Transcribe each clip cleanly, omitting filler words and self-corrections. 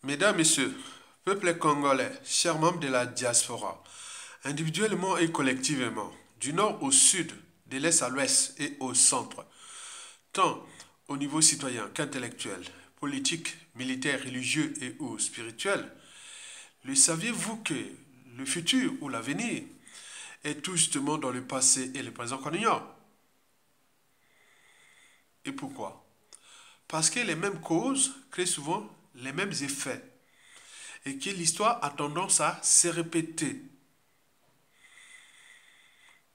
Mesdames, Messieurs, peuple congolais, chers membres de la diaspora, individuellement et collectivement, du nord au sud, de l'est à l'ouest et au centre, tant au niveau citoyen qu'intellectuel, politique, militaire, religieux et ou spirituel, le saviez-vous que le futur ou l'avenir est tout justement dans le passé et le présent qu'on ignore? Et pourquoi? Parce que les mêmes causes créent souvent les mêmes effets et que l'histoire a tendance à se répéter.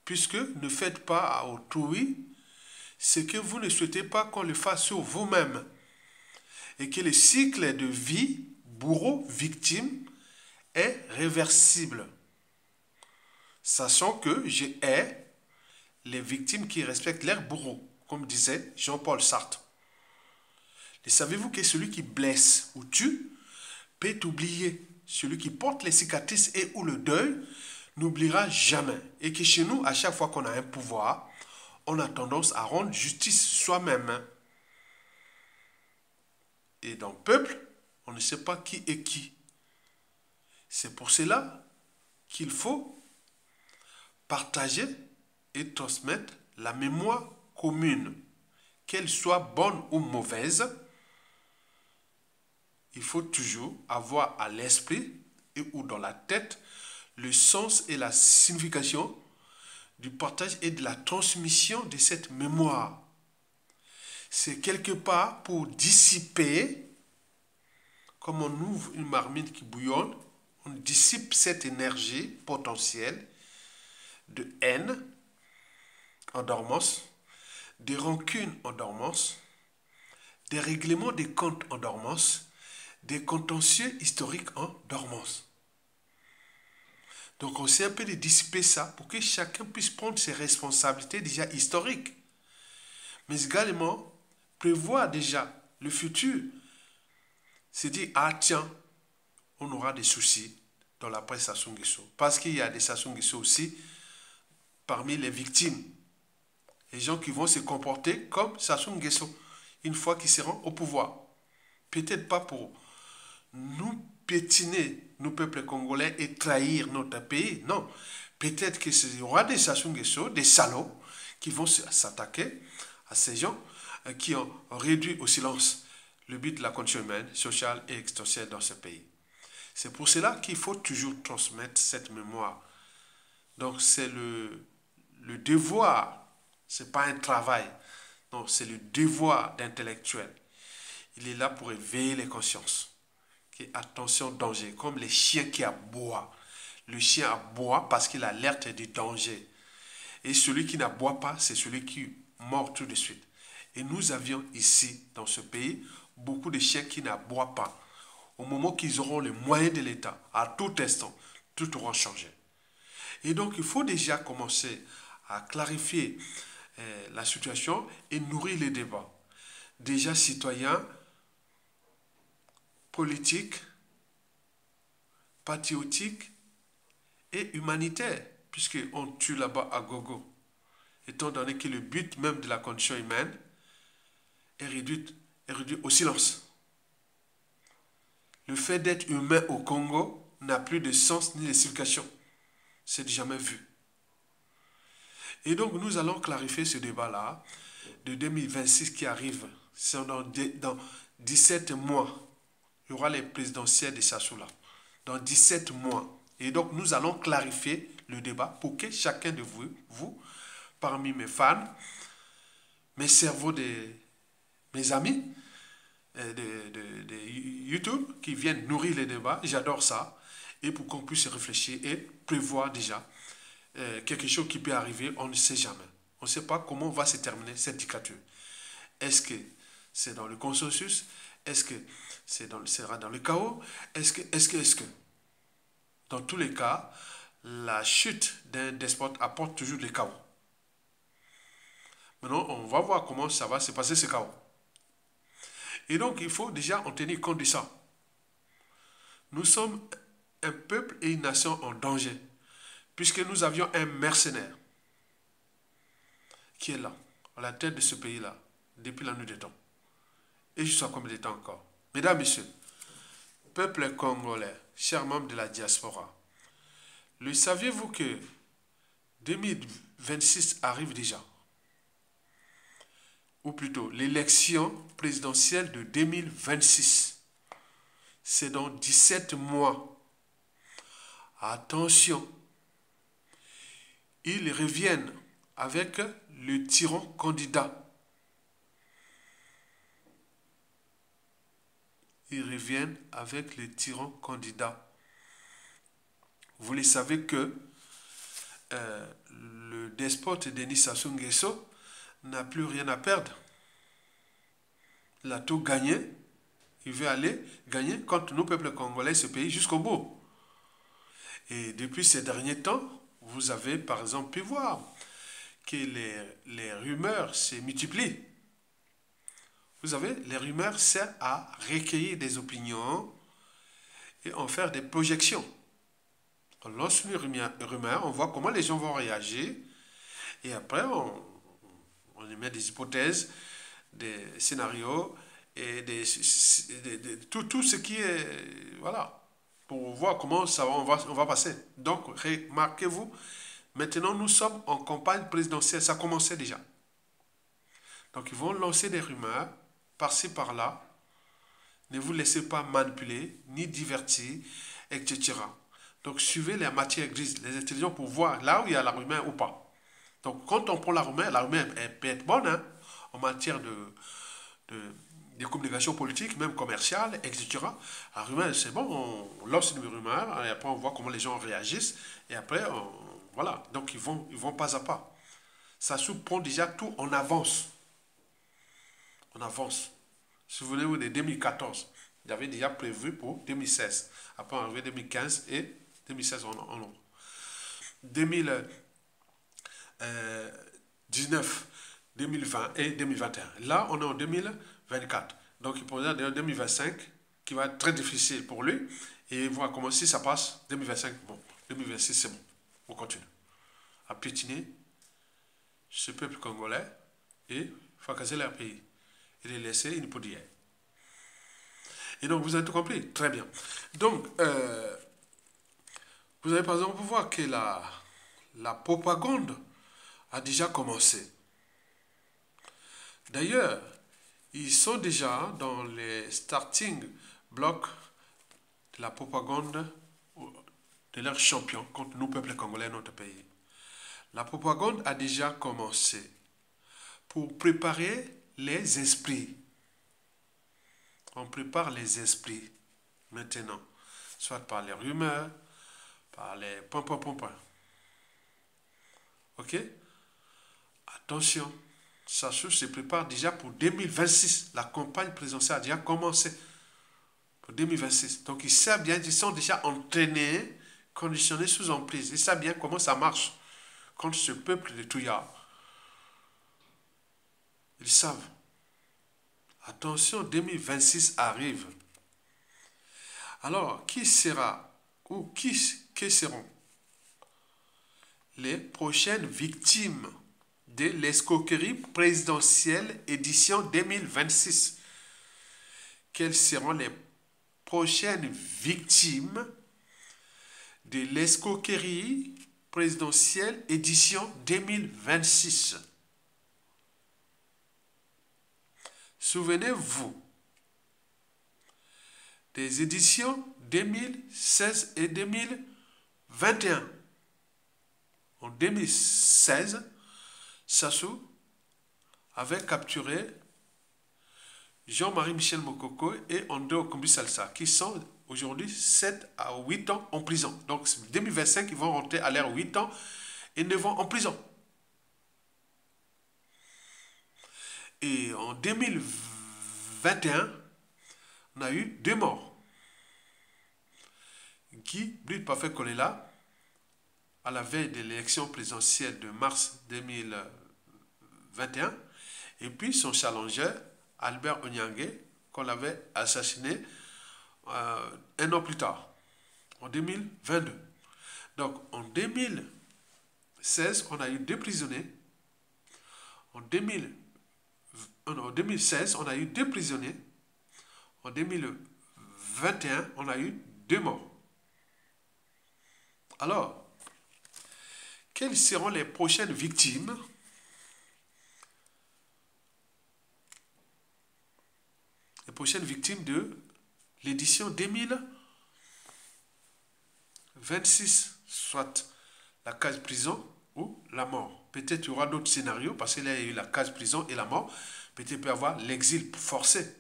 Puisque ne faites pas à autrui ce que vous ne souhaitez pas qu'on le fasse sur vous-même. Et que le cycle de vie, bourreau-victime, est réversible. Sachant que je hais les victimes qui respectent leur bourreau, comme disait Jean-Paul Sartre. Et savez-vous que celui qui blesse ou tue peut oublier. Celui qui porte les cicatrices et ou le deuil n'oubliera jamais. Et que chez nous, à chaque fois qu'on a un pouvoir, on a tendance à rendre justice soi-même. Et dans le peuple, on ne sait pas qui est qui. C'est pour cela qu'il faut partager et transmettre la mémoire commune. Qu'elle soit bonne ou mauvaise, il faut toujours avoir à l'esprit et ou dans la tête le sens et la signification du partage et de la transmission de cette mémoire. C'est quelque part pour dissiper, comme on ouvre une marmite qui bouillonne, on dissipe cette énergie potentielle de haine en dormance, des rancunes en dormance, des règlements des comptes en dormance, des contentieux historiques en dormance. Donc on essaie un peu de dissiper ça pour que chacun puisse prendre ses responsabilités déjà historiques. Mais également prévoir déjà le futur. C'est dire, ah tiens, on aura des soucis dans l'après Sassou Nguesso. Parce qu'il y a des Sassou Nguesso aussi parmi les victimes. Les gens qui vont se comporter comme Sassou Nguesso une fois qu'ils seront au pouvoir. Peut-être pas pour nous piétiner, nous peuples congolais, et trahir notre pays. Non. Peut-être qu'il y aura des Sassou Nguesso, des salauds, qui vont s'attaquer à ces gens qui ont réduit au silence le but de la condition humaine, sociale et existentielle dans ce pays. C'est pour cela qu'il faut toujours transmettre cette mémoire. Donc c'est le devoir, ce n'est pas un travail, non, c'est le devoir d'intellectuel. Il est là pour éveiller les consciences. Okay? Attention, danger, comme les chiens qui aboient. Le chien aboie parce qu'il alerte du danger. Et celui qui n'aboie pas, c'est celui qui mord tout de suite. Et nous avions ici, dans ce pays, beaucoup de chiens qui n'aboient pas. Au moment qu'ils auront les moyens de l'État, à tout instant, tout aura changé. Et donc, il faut déjà commencer à clarifier la situation et nourrir les débats. Déjà citoyens, politiques, patriotiques et humanitaires, puisqu'on tue là-bas à gogo. Étant donné que le but même de la condition humaine est réduit au silence. Le fait d'être humain au Congo n'a plus de sens ni de signification. C'est jamais vu. Et donc nous allons clarifier ce débat-là de 2026 qui arrive. C'est dans 17 mois. Il y aura les présidentielles de Sassou-là. Dans 17 mois. Et donc nous allons clarifier le débat pour que chacun de vous parmi mes fans, mes cerveaux, mes amis de YouTube qui viennent nourrir les débats, j'adore ça, et pour qu'on puisse réfléchir et prévoir déjà quelque chose qui peut arriver, on ne sait jamais. On ne sait pas comment va se terminer cette dictature. Est-ce que c'est dans le consensus? Est-ce que sera dans le chaos? Est-ce que dans tous les cas, la chute d'un despote apporte toujours le chaos. Maintenant, on va voir comment ça va se passer ce chaos. Et donc, il faut déjà en tenir compte de ça. Nous sommes un peuple et une nation en danger, puisque nous avions un mercenaire qui est là, à la tête de ce pays-là, depuis la nuit des temps. Et jusqu'à combien de temps encore? Mesdames, Messieurs, peuple congolais, chers membres de la diaspora, le saviez-vous que 2026 arrive déjà? Ou plutôt, l'élection présidentielle de 2026. C'est dans 17 mois. Attention, ils reviennent avec le tyran candidat. Ils reviennent avec le tyran candidat. Vous le savez que le despote Denis Sassou Nguesso n'a plus rien à perdre. Il a tout gagné. Il veut aller gagner contre nos peuples congolais, ce pays, jusqu'au bout. Et depuis ces derniers temps, vous avez par exemple pu voir que les rumeurs se multiplient. Vous savez, les rumeurs servent à recueillir des opinions et en faire des projections. On lance une rumeur, on voit comment les gens vont réagir et après on émet des hypothèses, des scénarios et tout ce qui est... Voilà, pour voir comment ça on va passer. Donc, remarquez-vous, maintenant nous sommes en campagne présidentielle, ça commençait déjà. Donc, ils vont lancer des rumeurs par-ci, par-là. Ne vous laissez pas manipuler, ni divertir, etc. Donc, suivez les matières grises, les intelligents pour voir là où il y a la rumeur ou pas. Donc, quand on prend la rumeur elle peut être bonne, hein, en matière de communication politique, même commerciale, etc. La rumeur, c'est bon, on lance une rumeur, et après on voit comment les gens réagissent, et après, voilà. Donc, ils vont pas à pas. Ça se prend déjà tout en avance. On avance. Souvenez-vous de 2014. Il avait déjà prévu pour 2016. Après, on arrive 2015 et 2016 en nombre. 2019, 2020 et 2021. Là, on est en 2024. Donc, il pourrait dire 2025 qui va être très difficile pour lui. Et voir comment si ça passe, 2025, bon. 2026, c'est bon. On continue à piétiner ce peuple congolais et fracasser leur pays. Et les laisser une poudrière. Et donc, vous avez tout compris. Très bien. Donc, vous avez par exemple voir que la propagande a déjà commencé. D'ailleurs, ils sont déjà dans les starting blocks de la propagande de leurs champions contre nous, peuple congolais, notre pays. La propagande a déjà commencé pour préparer les esprits. On prépare les esprits maintenant, soit par les rumeurs, par les points. Ok? Attention, ça se prépare déjà pour 2026. La campagne présidentielle a déjà commencé pour 2026. Donc ils savent bien, ils sont déjà entraînés, conditionnés sous emprise. Ils savent bien comment ça marche contre ce peuple de Touya. Ils savent. Attention, 2026 arrive. Alors, qui sera ou qui seront les prochaines victimes de l'escroquerie présidentielle édition 2026? Quelles seront les prochaines victimes de l'escroquerie présidentielle édition 2026? Souvenez-vous des éditions 2016 et 2021. En 2016, Sassou avait capturé Jean-Marie Michel Mokoko et André Okombi Salsa, qui sont aujourd'hui 7 à 8 ans en prison. Donc, 2025, ils vont rentrer à l'air 8 ans et 9 ans en prison. Et en 2021, on a eu 2 morts. Guy Britt Parfait Kolela, à la veille de l'élection présidentielle de mars 2021, et puis son challenger, Albert Onyangue, qu'on avait assassiné un an plus tard, en 2022. Donc, en 2016, on a eu 2 prisonniers. En 2016, on a eu 2 prisonniers. En 2021, 2021, on a eu 2 morts. Alors, quelles seront les prochaines victimes? Les prochaines victimes de l'édition 2026, soit la case prison ou la mort. Peut-être il y aura d'autres scénarios, parce qu'il y a eu la case prison et la mort. Peut-être il peut y avoir l'exil forcé.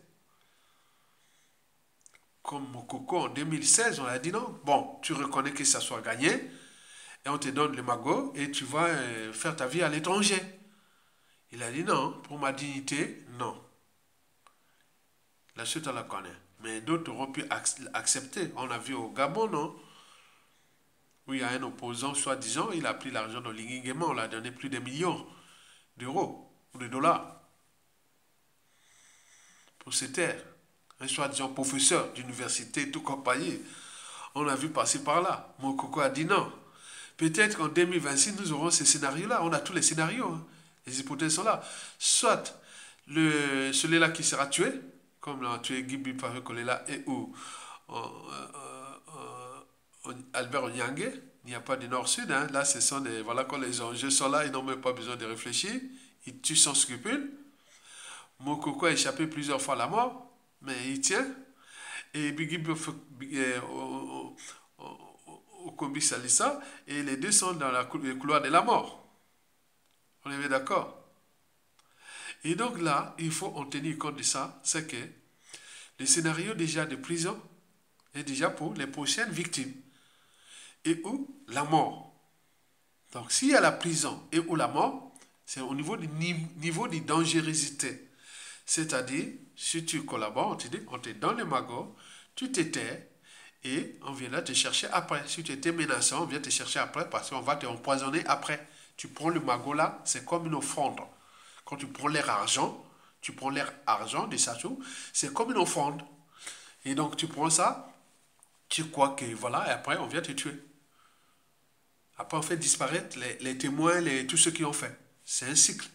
Comme Mokoko en 2016, on a dit non. Bon, tu reconnais que ça soit gagné, et on te donne le magot, et tu vas faire ta vie à l'étranger. Il a dit non, pour ma dignité, non. La suite, on la connaît. Mais d'autres auront pu accepter. On a vu au Gabon, non? Où il y a un opposant, soi-disant, il a pris l'argent de Lingingema, on l'a donné plus de millions d'euros ou de dollars pour se taire. Un soi-disant professeur d'université, tout compagnie. On a vu passer par là. Mokoko a dit non. Peut-être qu'en 2026, nous aurons ces scénarios-là. On a tous les scénarios. Hein. Les hypothèses sont là. Soit celui-là qui sera tué, comme l'a tué Gibi Pavekolela et ou Albert Onyangue. Il n'y a pas de nord-sud. Hein. Là, ce sont des. Voilà, quand les enjeux sont là, ils n'ont même pas besoin de réfléchir. Ils tuent sans scrupule. Mokoko a échappé plusieurs fois à la mort, mais il tient. Et Biggie au Kombi Salissa, et les deux sont dans le couloir de la mort. On est bien d'accord? Et donc là, il faut en tenir compte de ça, c'est que le scénario déjà de prison est déjà pour les prochaines victimes. Et où la mort. Donc s'il y a la prison et où la mort, c'est au niveau de dangerosité. C'est-à-dire, si tu collabores, on te donne le magot, tu t'étais et on viendra te chercher après. Si tu étais menaçant, on vient te chercher après parce qu'on va t'empoisonner après. Tu prends le magot là, c'est comme une offrande. Quand tu prends l'air argent, des sachets, c'est comme une offrande. Et donc tu prends ça, tu crois que voilà, et après on vient te tuer. Après on fait disparaître les témoins, tous ceux qui ont fait. C'est un cycle.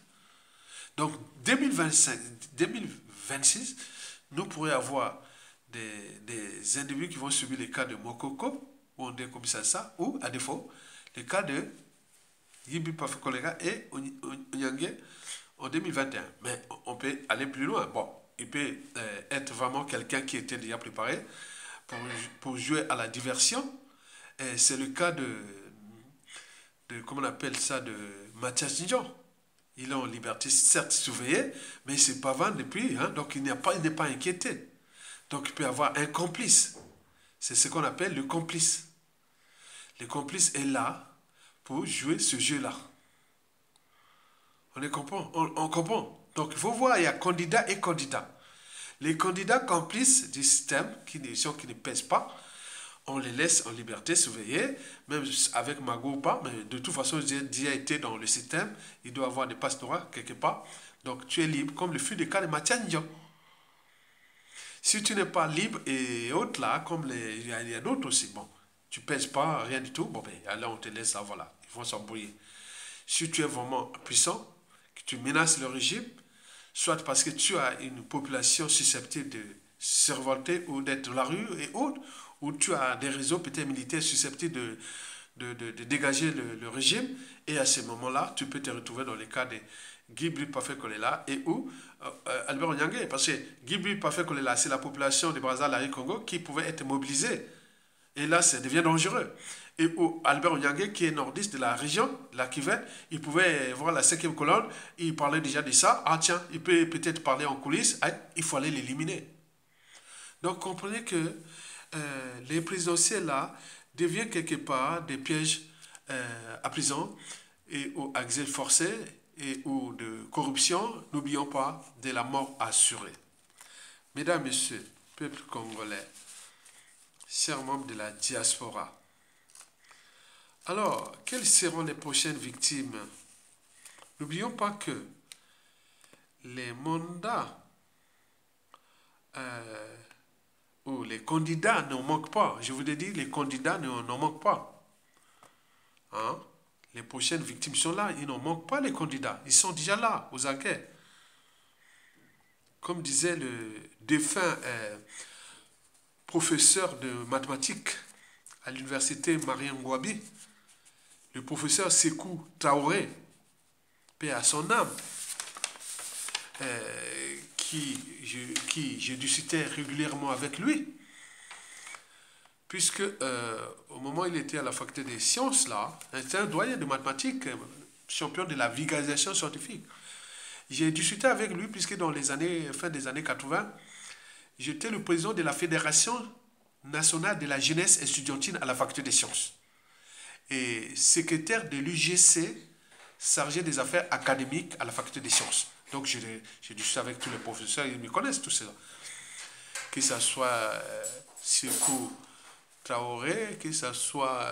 Donc 2026, nous pourrions avoir des individus qui vont subir les cas de Mokoko, ou on dit comme ça, ou à défaut, les cas de Yibi Pafekolega et Onyangue en 2021. Mais on peut aller plus loin. Bon, il peut être vraiment quelqu'un qui était déjà préparé pour jouer à la diversion. C'est le cas de comment on appelle ça, de Mathias Njon. Il est en liberté, certes surveillé, mais il ne s'est pas vendu depuis, hein, donc il n'est pas inquiété. Donc il peut y avoir un complice. C'est ce qu'on appelle le complice. Le complice est là pour jouer ce jeu-là. On comprend. Donc il faut voir, il y a candidat et candidat. Les candidats complices du système, qui ne pèsent pas, on les laisse en liberté surveillée, même avec Mago ou pas, mais de toute façon, j'ai déjà été dans le système, il doit avoir des pastorats quelque part, donc tu es libre, comme le fut le cas de Mathias Ndion. Si tu n'es pas libre et autres là, comme il y a d'autres aussi, bon, tu ne pèses pas, rien du tout, bon ben, alors on te laisse là, voilà, ils vont s'embrouiller. Si tu es vraiment puissant, que tu menaces le régime, soit parce que tu as une population susceptible de se révolter ou d'être dans la rue et autres, où tu as des réseaux peut-être militaires susceptibles de dégager le régime, et à ce moment-là, tu peux te retrouver dans les cas de Guibri Pafé-Kolela et où Albert Onyangue, parce que Guibri Pafé-Kolela, c'est la population de Brazzaville, Congo, qui pouvait être mobilisée. Et là, ça devient dangereux. Et où Albert Onyangue, qui est nordiste de la région, la Kivet, il pouvait voir la 5e colonne, il parlait déjà de ça. Ah tiens, il peut peut-être parler en coulisses, il faut aller l'éliminer. Donc comprenez que les présidentielles là deviennent quelque part des pièges à prison et au exil forcé et ou de corruption. N'oublions pas de la mort assurée. Mesdames, Messieurs, peuple congolais, chers membres de la diaspora. Alors, quelles seront les prochaines victimes? N'oublions pas que les mandats où les candidats ne manquent pas. Je vous ai dit, les candidats n'en manquent pas. Hein? Les prochaines victimes sont là. Ils n'en manquent pas, les candidats. Ils sont déjà là, aux aguets. Comme disait le défunt professeur de mathématiques à l'université Marien Ngouabi, le professeur Sékou Traoré, paix à son âme, qui je discutais régulièrement avec lui, puisque au moment où il était à la faculté des sciences, là, c'était un doyen de mathématiques, champion de la vulgarisation scientifique. J'ai discuté avec lui, puisque dans les années, fin des années 80, j'étais le président de la Fédération nationale de la jeunesse estudiantine à la faculté des sciences. Et secrétaire de l'UGC, chargé des affaires académiques à la faculté des sciences. Donc j'ai discuté avec tous les professeurs, ils me connaissent tous ceux-là. Que ce soit Sékou Traoré, que ce soit...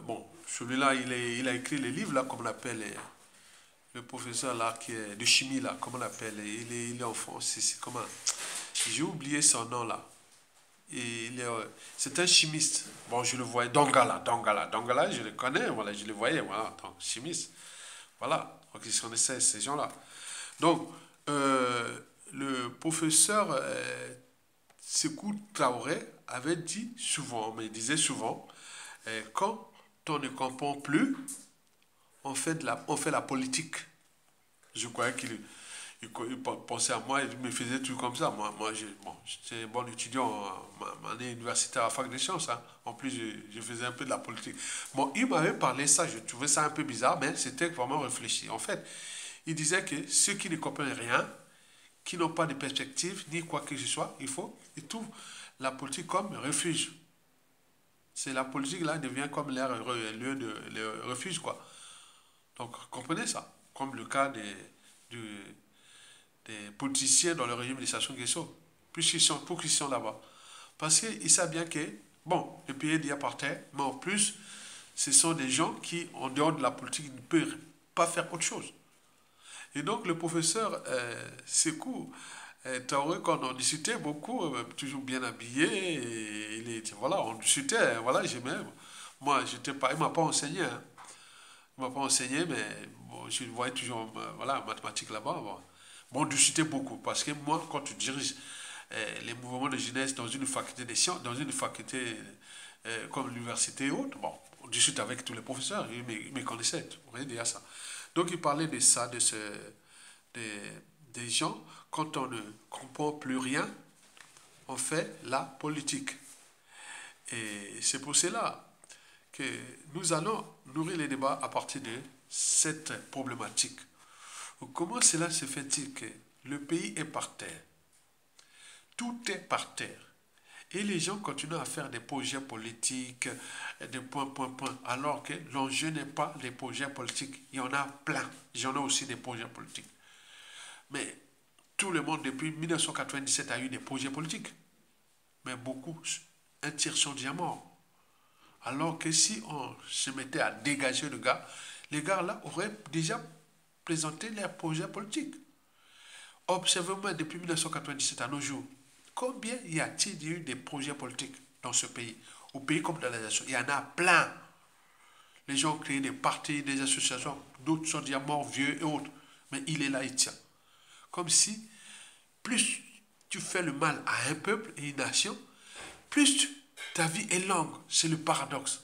bon, celui-là, il a écrit les livres, là, comme on l'appelle, le professeur là, qui est de chimie, là, comment on l'appelle, il est en France, comment... J'ai oublié son nom, là. C'est un chimiste. Bon, je le voyais, Dongala, je le connais, voilà, je le voyais, voilà, donc, chimiste. Voilà, donc ils connaissaient ces gens-là. Donc, le professeur Sékou Traoré avait dit souvent, mais il disait souvent, quand on ne comprend plus, on fait la politique. Je croyais qu'il pensait à moi, il me faisait tout comme ça. Moi j'étais un bon étudiant en année universitaire à la fac des sciences. Hein. En plus, je faisais un peu de la politique. Bon, il m'avait parlé ça, je trouvais ça un peu bizarre, mais c'était vraiment réfléchi. En fait, il disait que ceux qui ne comprennent rien, qui n'ont pas de perspective, ni quoi que ce soit, ils trouvent la politique comme refuge. C'est la politique là devient comme leur lieu de refuge, quoi. Donc, comprenez ça, comme le cas des politiciens dans le régime de Sassou Nguesso, pour qu'ils sont là-bas. Parce qu'ils savent bien que, bon, le pays est dit apartheid, mais en plus, ce sont des gens qui, en dehors de la politique, ne peuvent pas faire autre chose. Et donc, le professeur Sékou Traoré, quand on discutait beaucoup, toujours bien habillé, et voilà, on discutait, voilà, j'aimais. Moi, j'étais pas, il ne m'a pas enseigné, hein. Il ne m'a pas enseigné, mais bon, je le voyais toujours, voilà, en mathématiques là-bas. Bon, on discutait beaucoup, parce que moi, quand tu diriges les mouvements de jeunesse dans une faculté des sciences, dans une faculté comme l'université et autres, bon, on discute avec tous les professeurs, ils me connaissaient, vous voyez déjà ça. Donc, il parlait de ça, des gens, quand on ne comprend plus rien, on fait la politique. Et c'est pour cela que nous allons nourrir les débats à partir de cette problématique. Comment cela se fait-il que le pays est par terre? Tout est par terre. Et les gens continuent à faire des projets politiques, des points, alors que l'enjeu n'est pas les projets politiques. Il y en a plein. J'en ai aussi des projets politiques. Mais tout le monde, depuis 1997, a eu des projets politiques. Mais beaucoup, un tiers sont déjà morts. Alors que si on se mettait à dégager les gars là auraient déjà présenté leurs projets politiques. Observez-moi depuis 1997 à nos jours, combien y a-t-il eu des projets politiques dans ce pays? Au pays comme dans les nations, il y en a plein. Les gens ont créé des partis, des associations, d'autres sont déjà morts, vieux et autres. Mais il est là, il tient. Comme si, plus tu fais le mal à un peuple et une nation, plus ta vie est longue. C'est le paradoxe.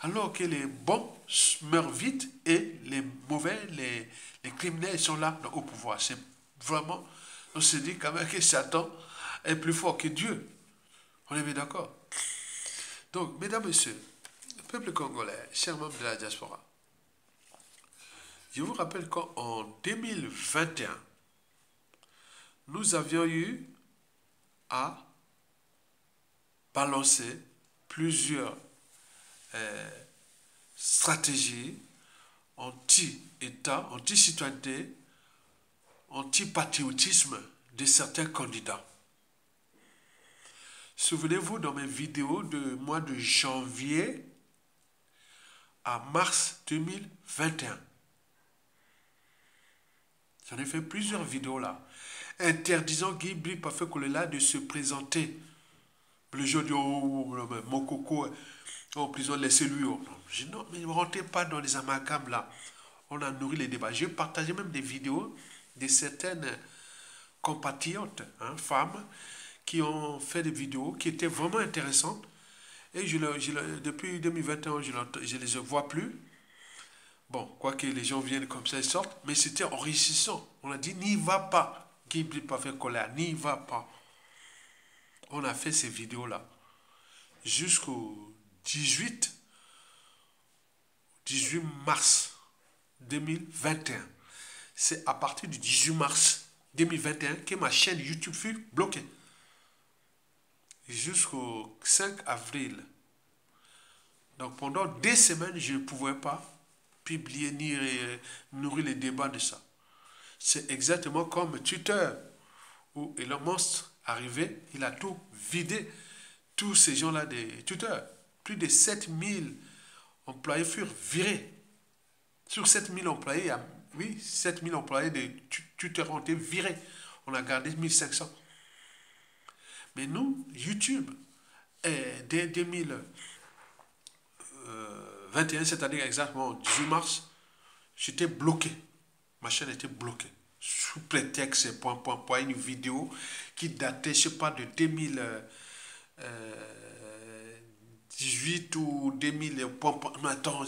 Alors que les bons meurent vite et les mauvais, les criminels sont là au pouvoir. C'est vraiment, on se dit quand même que Satan est plus fort que Dieu. On est bien d'accord. Donc, mesdames et messieurs, le peuple congolais, chers membres de la diaspora, je vous rappelle qu'en 2021, nous avions eu à balancer plusieurs stratégies anti-État, anti-citoyenneté, anti-patriotisme de certains candidats. Souvenez-vous, dans mes vidéos de mois de janvier à mars 2021, j'en ai fait plusieurs vidéos là, interdisant Guy Brick Parfait Kolela de se présenter. Le jour du Mokoko, en prison, laissez-lui. Je dis non, mais ne rentrez pas dans les amalgames là. On a nourri les débats. J'ai partagé même des vidéos de certaines compatriotes, hein, femmes, qui ont fait des vidéos qui étaient vraiment intéressantes. Et depuis 2021, je ne les vois plus. Bon, quoique les gens viennent comme ça, ils sortent, mais c'était enrichissant. On a dit, n'y va pas. Qui ne pas faire colère, n'y va pas. On a fait ces vidéos-là jusqu'au 18 mars 2021. C'est à partir du 18 mars 2021 que ma chaîne YouTube fut bloquée. Jusqu'au 5 avril. Donc pendant des semaines, je ne pouvais pas publier ni nourrir les débats de ça. C'est exactement comme Twitter, où Elon Musk arrivé, il a tout vidé. Tous ces gens-là de Twitter, plus de 7000 employés furent virés. Sur 7000 employés, il y a, oui, 7000 employés de Twitter ont été virés. On a gardé 1500. Mais nous, YouTube, dès 2021, c'est-à-dire exactement 18 mars, j'étais bloqué. Ma chaîne était bloquée. Sous prétexte, une vidéo qui datait, je ne sais pas, de 2018 ou 2000. Mais attends,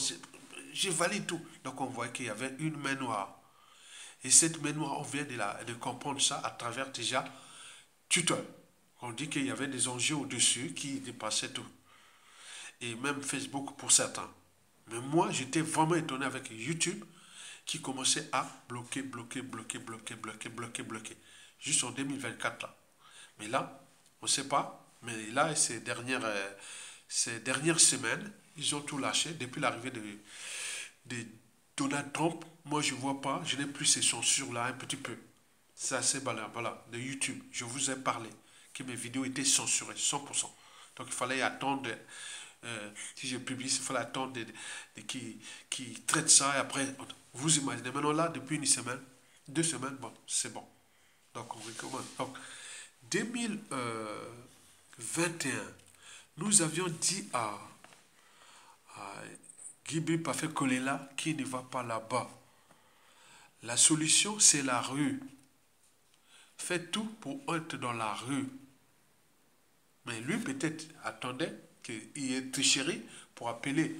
j'ai validé tout. Donc on voit qu'il y avait une main noire. Et cette main noire, on vient de comprendre ça à travers déjà Twitter. On dit qu'il y avait des enjeux au-dessus qui dépassaient tout. Et même Facebook pour certains. Mais moi, j'étais vraiment étonné avec YouTube qui commençait à bloquer. Juste en 2024 là. Mais là, on ne sait pas. Mais là, ces dernières semaines, ils ont tout lâché depuis l'arrivée de Donald Trump. Moi, je ne vois pas. Je n'ai plus ces censures-là un petit peu. C'est assez balade, voilà, de YouTube. Je vous ai parlé que mes vidéos étaient censurées, 100%. Donc il fallait attendre, si je publie, il fallait attendre qui traite ça et après, vous imaginez, maintenant là, depuis une semaine, 2 semaines, bon, c'est bon. Donc on recommence. Donc 2021, nous avions dit à Gibi Pafé Kolela qui ne va pas là-bas. La solution, c'est la rue. Faites tout pour être dans la rue. Mais lui, peut-être, attendait qu'il y ait tricherie pour appeler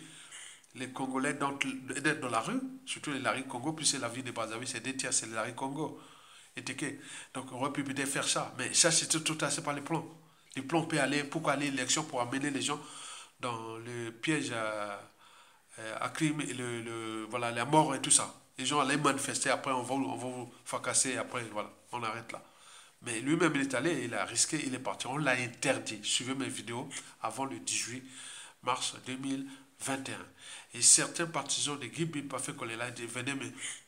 les Congolais d'être dans la rue, surtout les Larry Congo, puisque la ville de Brazzaville, c'est des tiers, c'est les Larry Congo. Donc, on aurait pu peut-être faire ça. Mais ça, c'était tout à fait pas les plans. Les plans peuvent aller, pourquoi aller à l'élection pour amener les gens dans le piège à crime, et voilà, la mort et tout ça. Les gens allaient manifester, après, on va vous fracasser, après, voilà, on arrête là. Mais lui-même, il est allé, il a risqué, il est parti. On l'a interdit. Suivez mes vidéos avant le 18 mars 2021. Et certains partisans de Gibi Pafé Kolela venaient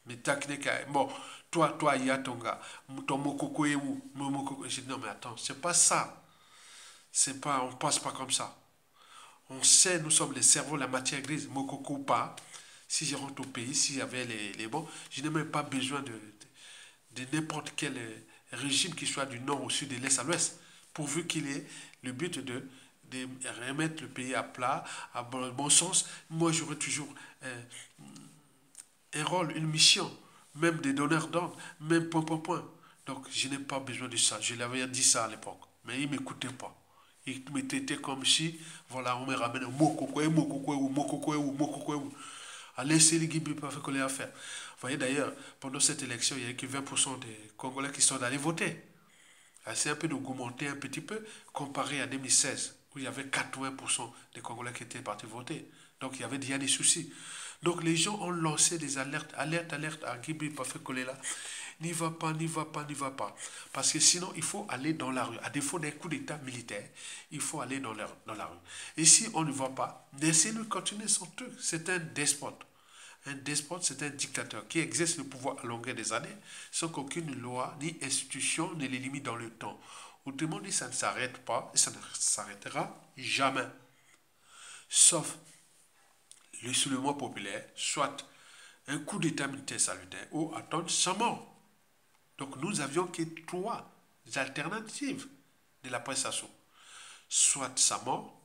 me taquiner. Bon, toi, il y a ton gars. Ton mokoko est où? J'ai dit non, mais attends, c'est pas ça. C'est pas, on passe pas comme ça. On sait, nous sommes les cerveaux, la matière grise, mokoko ou pas. Si je rentre au pays, s'il y avait les bons, je n'ai même pas besoin de n'importe quel régime qui soit du nord au sud, de l'est à l'ouest, pourvu qu'il ait le but de remettre le pays à plat, à bon sens. Moi, j'aurais toujours un rôle, une mission, même des donneurs d'ordre, même point. Donc, je n'ai pas besoin de ça. Je l'avais dit ça à l'époque. Mais il ne m'écoutait pas. Il me traitait comme si, voilà, on me ramène mokoko. Allez, c'est les Gibi pas fait qu'on à faire. Vous voyez d'ailleurs, pendant cette élection, il n'y a que 20% des Congolais qui sont allés voter. C'est un peu d'augmenter un petit peu comparé à 2016, où il y avait 80% des Congolais qui étaient partis voter. Donc il y avait déjà des soucis. Donc les gens ont lancé des alertes à Gibi Pafé Kolela. N'y va pas. Parce que sinon, il faut aller dans la rue. À défaut d'un coup d'État militaire, il faut aller dans la rue. Et si on ne va pas, laissez-le continuer son truc. C'est un despote. Un despote, c'est un dictateur qui exerce le pouvoir à longueur des années sans qu'aucune loi ni institution ne les limite dans le temps. Autrement dit, ça ne s'arrête pas et ça ne s'arrêtera jamais. Sauf le soulèvement populaire, soit un coup d'État militaire salutaire ou attendre sa mort. Donc nous avions que 3 alternatives de la prestation. Soit sa mort,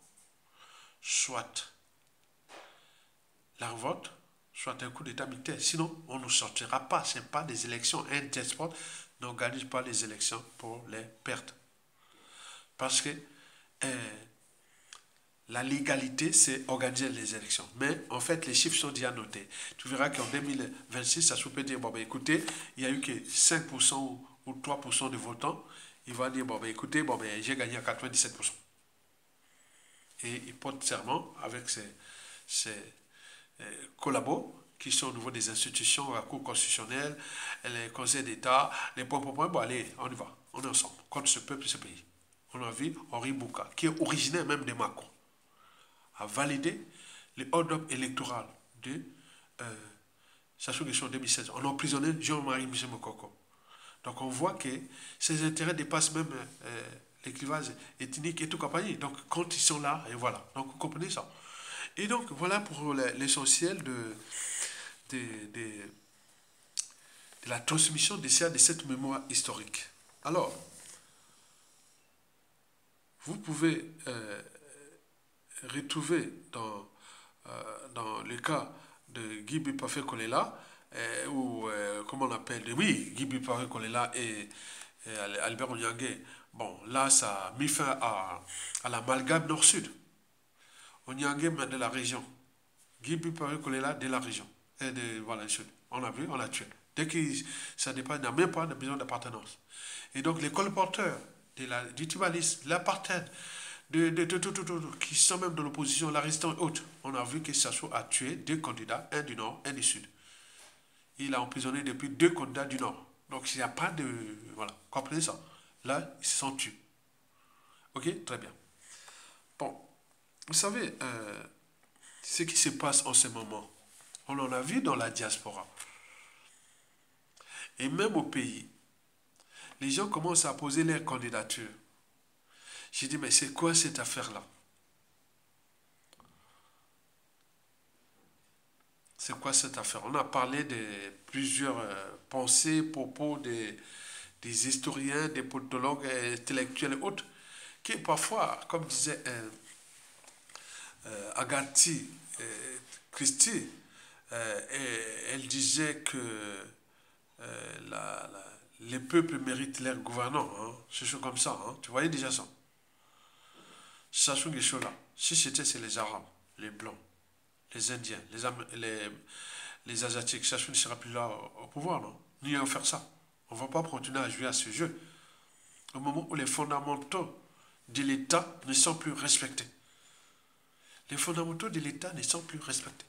soit la révolte, soit un coup d'État militaire. Sinon, on ne sortira pas. Ce n'est pas des élections. Un despote n'organise pas les élections pour les perdre. Parce que la légalité, c'est organiser les élections. Mais en fait, les chiffres sont déjà notés. Tu verras qu'en 2026, ça se peut dire, bon, ben, écoutez, il n'y a eu que 5% ou 3% de votants. Il va dire, bon, ben, écoutez, bon, ben, j'ai gagné à 97%. Et il porte serment avec ses collabos qui sont au niveau des institutions, la Cour constitutionnelle, les conseils d'État, les points. Bon, allez, on y va. On est ensemble contre ce peuple et ce pays. On a vu Henri Bouka, qui est originaire même de Mako, a validé les ordres électoraux de Sassou Nguesso en 2016. On a emprisonné Jean-Marie Michel Mokoko. Donc on voit que ses intérêts dépassent même les clivages ethniques et tout compagnie. Donc quand ils sont là, et voilà. Donc vous comprenez ça. Et donc voilà pour l'essentiel de, de, de la transmission de cette mémoire historique. Alors, vous pouvez retrouver dans le cas de Guy Bipafé Kolela, ou comment on appelle, oui, Guy Bipafé Kolela et Albert Onyangue. Bon, là, ça a mis fin à l'amalgame nord-sud. Onyangue de la région, Guy Bipafé Kolela de la région, et de voilà, le sud. On a vu, on l'a tué. Dès que ça dépend, il n'y a même pas de besoin d'appartenance. Et donc, les colporteurs du tribalisme, l'apartheid, qui sont même de l'opposition, la résistance et autres. On a vu que Sassou a tué 2 candidats, un du Nord, un du Sud. Il a emprisonné depuis 2 candidats du Nord. Donc il n'y a pas de... Voilà, comprenez ça. Là, ils se sont tués. Ok, très bien. Bon, vous savez, ce qui se passe en ce moment, on en a vu dans la diaspora. Et même au pays, les gens commencent à poser leur candidature. J'ai dit, mais c'est quoi cette affaire-là? C'est quoi cette affaire? On a parlé de plusieurs pensées, propos des historiens, des politologues, intellectuels et autres, qui parfois, comme disait Agathe Christie, elle disait que les peuples méritent leurs gouvernants. Hein, c'est chose comme ça. Hein, tu voyais déjà ça. Sassou Nguesso là, si c'est les Arabes, les Blancs, les Indiens, les Asiatiques, Sassou ne sera plus là au pouvoir, non? Ni à faire ça. On ne va pas continuer à jouer à ce jeu. Au moment où les fondamentaux de l'État ne sont plus respectés. Les fondamentaux de l'État ne sont plus respectés.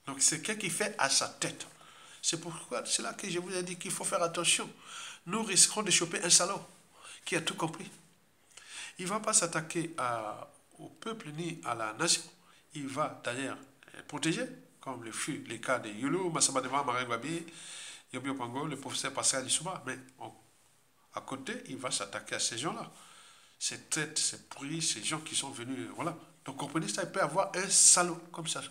Donc c'est quelqu'un qui fait à sa tête. C'est là que je vous ai dit qu'il faut faire attention. Nous risquons de choper un salaud qui a tout compris. Il ne va pas s'attaquer au peuple ni à la nation. Il va d'ailleurs protéger, comme le fut le cas de Yulu, Massamadeva, Marek Babi, Yobio Pango, le professeur Pascal Lissouba. Mais à côté, il va s'attaquer à ces gens-là. Ces têtes, ces pourris, ces gens qui sont venus. Voilà. Donc comprenez ça, il peut avoir un salaud comme ça.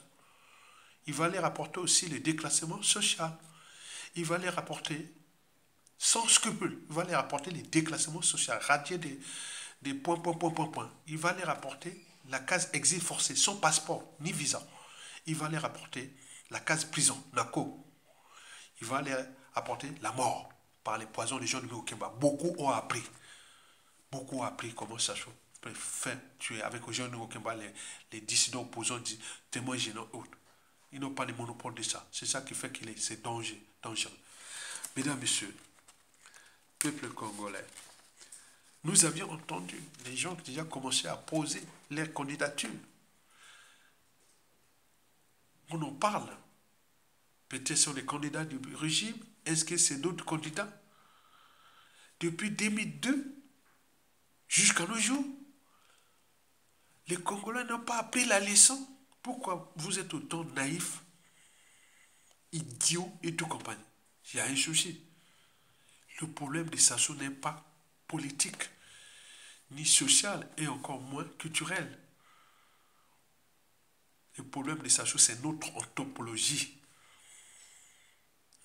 Il va les rapporter aussi le déclassement social. Il va les rapporter sans scrupule. Il va les rapporter les déclassements sociaux, radier des points. Il va les rapporter la case exil forcé, sans passeport ni visa. Il va les rapporter la case prison, NACO. Il va les apporter la mort par les poisons des gens de Okemba. Beaucoup ont appris. Beaucoup ont appris comment ça se fait tuer avec les gens de Okemba, les dissidents opposants, témoins gênants et autres. Ils n'ont pas le monopole de ça. C'est ça qui fait que c'est dangereux. Mesdames, Messieurs, peuple congolais, nous avions entendu les gens qui déjà commençaient à poser leurs candidatures. On en parle. Peut-être sont les candidats du régime. Est-ce que c'est d'autres candidats? Depuis 2002 jusqu'à nos jours, les Congolais n'ont pas appris la leçon. Pourquoi vous êtes autant naïfs, idiots et tout compagnie? Il y a un souci. Le problème de Sassou n'est pas politique, ni social, et encore moins culturel. Le problème de Sassou, c'est notre anthropologie.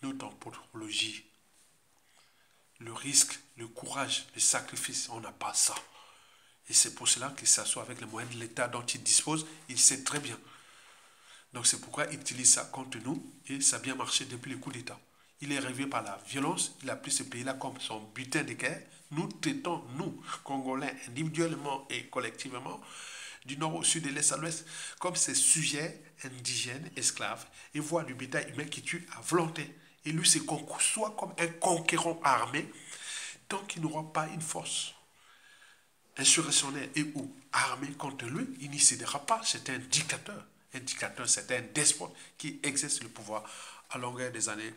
Notre anthropologie. Le risque, le courage, le sacrifice, on n'a pas ça. Et c'est pour cela que Sassou, avec les moyens de l'État dont il dispose, il sait très bien. Donc c'est pourquoi il utilise ça contre nous et ça a bien marché depuis le coup d'État. Il est rêvé par la violence, il a pris ce pays-là comme son butin de guerre. Nous traitons, nous, Congolais, individuellement et collectivement, du nord au sud, de l'est à l'ouest, comme ces sujets indigènes, esclaves, et voient du bétail humain qui tue à volonté. Et lui se soit comme un conquérant armé, tant qu'il n'aura pas une force insurrectionnelle et ou armée contre lui, il n'y cédera pas. C'est un dictateur. Un dictateur, c'est un despote qui exerce le pouvoir à longueur des années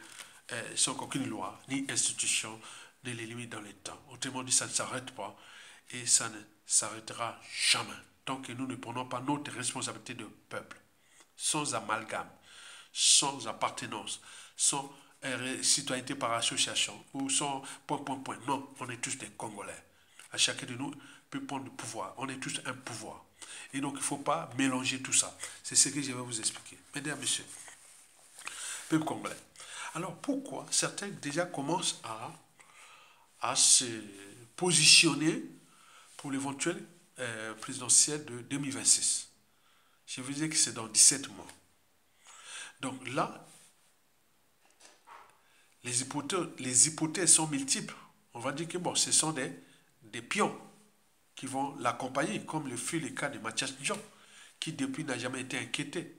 sans qu'aucune loi ni institution ne les limite dans le temps. Autrement dit, ça ne s'arrête pas et ça ne s'arrêtera jamais tant que nous ne prenons pas notre responsabilité de peuple, sans amalgame, sans appartenance, sans citoyenneté par association ou sans point. Non, on est tous des Congolais. À chacun de nous peut prendre le pouvoir. On est tous un pouvoir. Et donc, il ne faut pas mélanger tout ça. C'est ce que je vais vous expliquer. Mesdames, messieurs, peuple congolais. Alors, pourquoi certains déjà commencent à se positionner pour l'éventuelle présidentielle de 2026? Je vous dis que c'est dans 17 mois. Donc là, les hypothèses sont multiples. On va dire que bon, ce sont des pions qui vont l'accompagner, comme le fut le cas de Mathias Ndion, qui depuis n'a jamais été inquiété.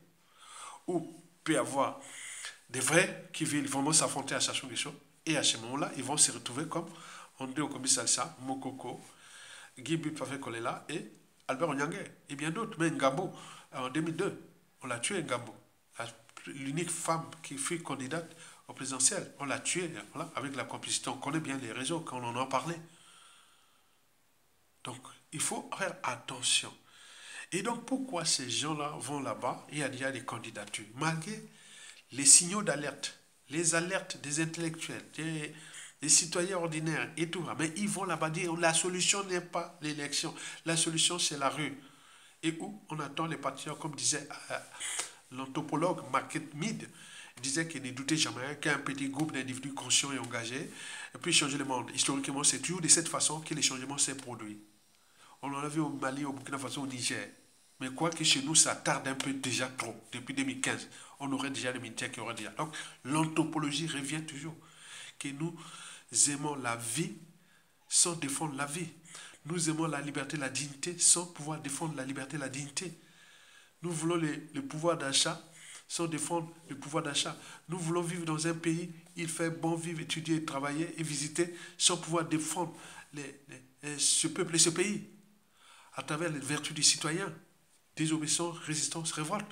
Ou peut y avoir des vrais qui veulent vraiment s'affronter à Sassou Nguesso, et à ce moment-là, ils vont se retrouver comme André Okomi Salsa, Mokoko, Gibi Pavé Kolela et Albert Onyangue, et bien d'autres. Mais Ngambo, en 2002, on l'a tué, Ngambo. L'unique femme qui fut candidate au présidentiel, on l'a tué, voilà, avec la complicité. On connaît bien les réseaux quand on en a parlé. Donc, il faut faire attention. Et donc, pourquoi ces gens-là vont là-bas? Il y a déjà des candidatures. Malgré les signaux d'alerte, les alertes des intellectuels, des citoyens ordinaires et tout. Mais ils vont là-bas dire la solution n'est pas l'élection. La solution, c'est la rue. Et où on attend les patriotes, comme disait l'anthropologue Market Mead, disait qu'il ne doutait jamais qu'un petit groupe d'individus conscients et engagés puisse changer le monde. Historiquement, c'est toujours de cette façon que les changements s'est produit. On en a vu au Mali, au Burkina Faso, au Niger. Mais quoi que chez nous, ça tarde un peu déjà trop. Depuis 2015, on aurait déjà des militaires qui auraient déjà. Donc, l'anthropologie revient toujours. Que nous aimons la vie sans défendre la vie. Nous aimons la liberté, la dignité sans pouvoir défendre la liberté, la dignité. Nous voulons le pouvoir d'achat sans défendre le pouvoir d'achat. Nous voulons vivre dans un pays, il fait bon vivre, étudier, travailler et visiter sans pouvoir défendre ce peuple et ce pays à travers les vertus du citoyen. Désobéissance, résistance, révolte.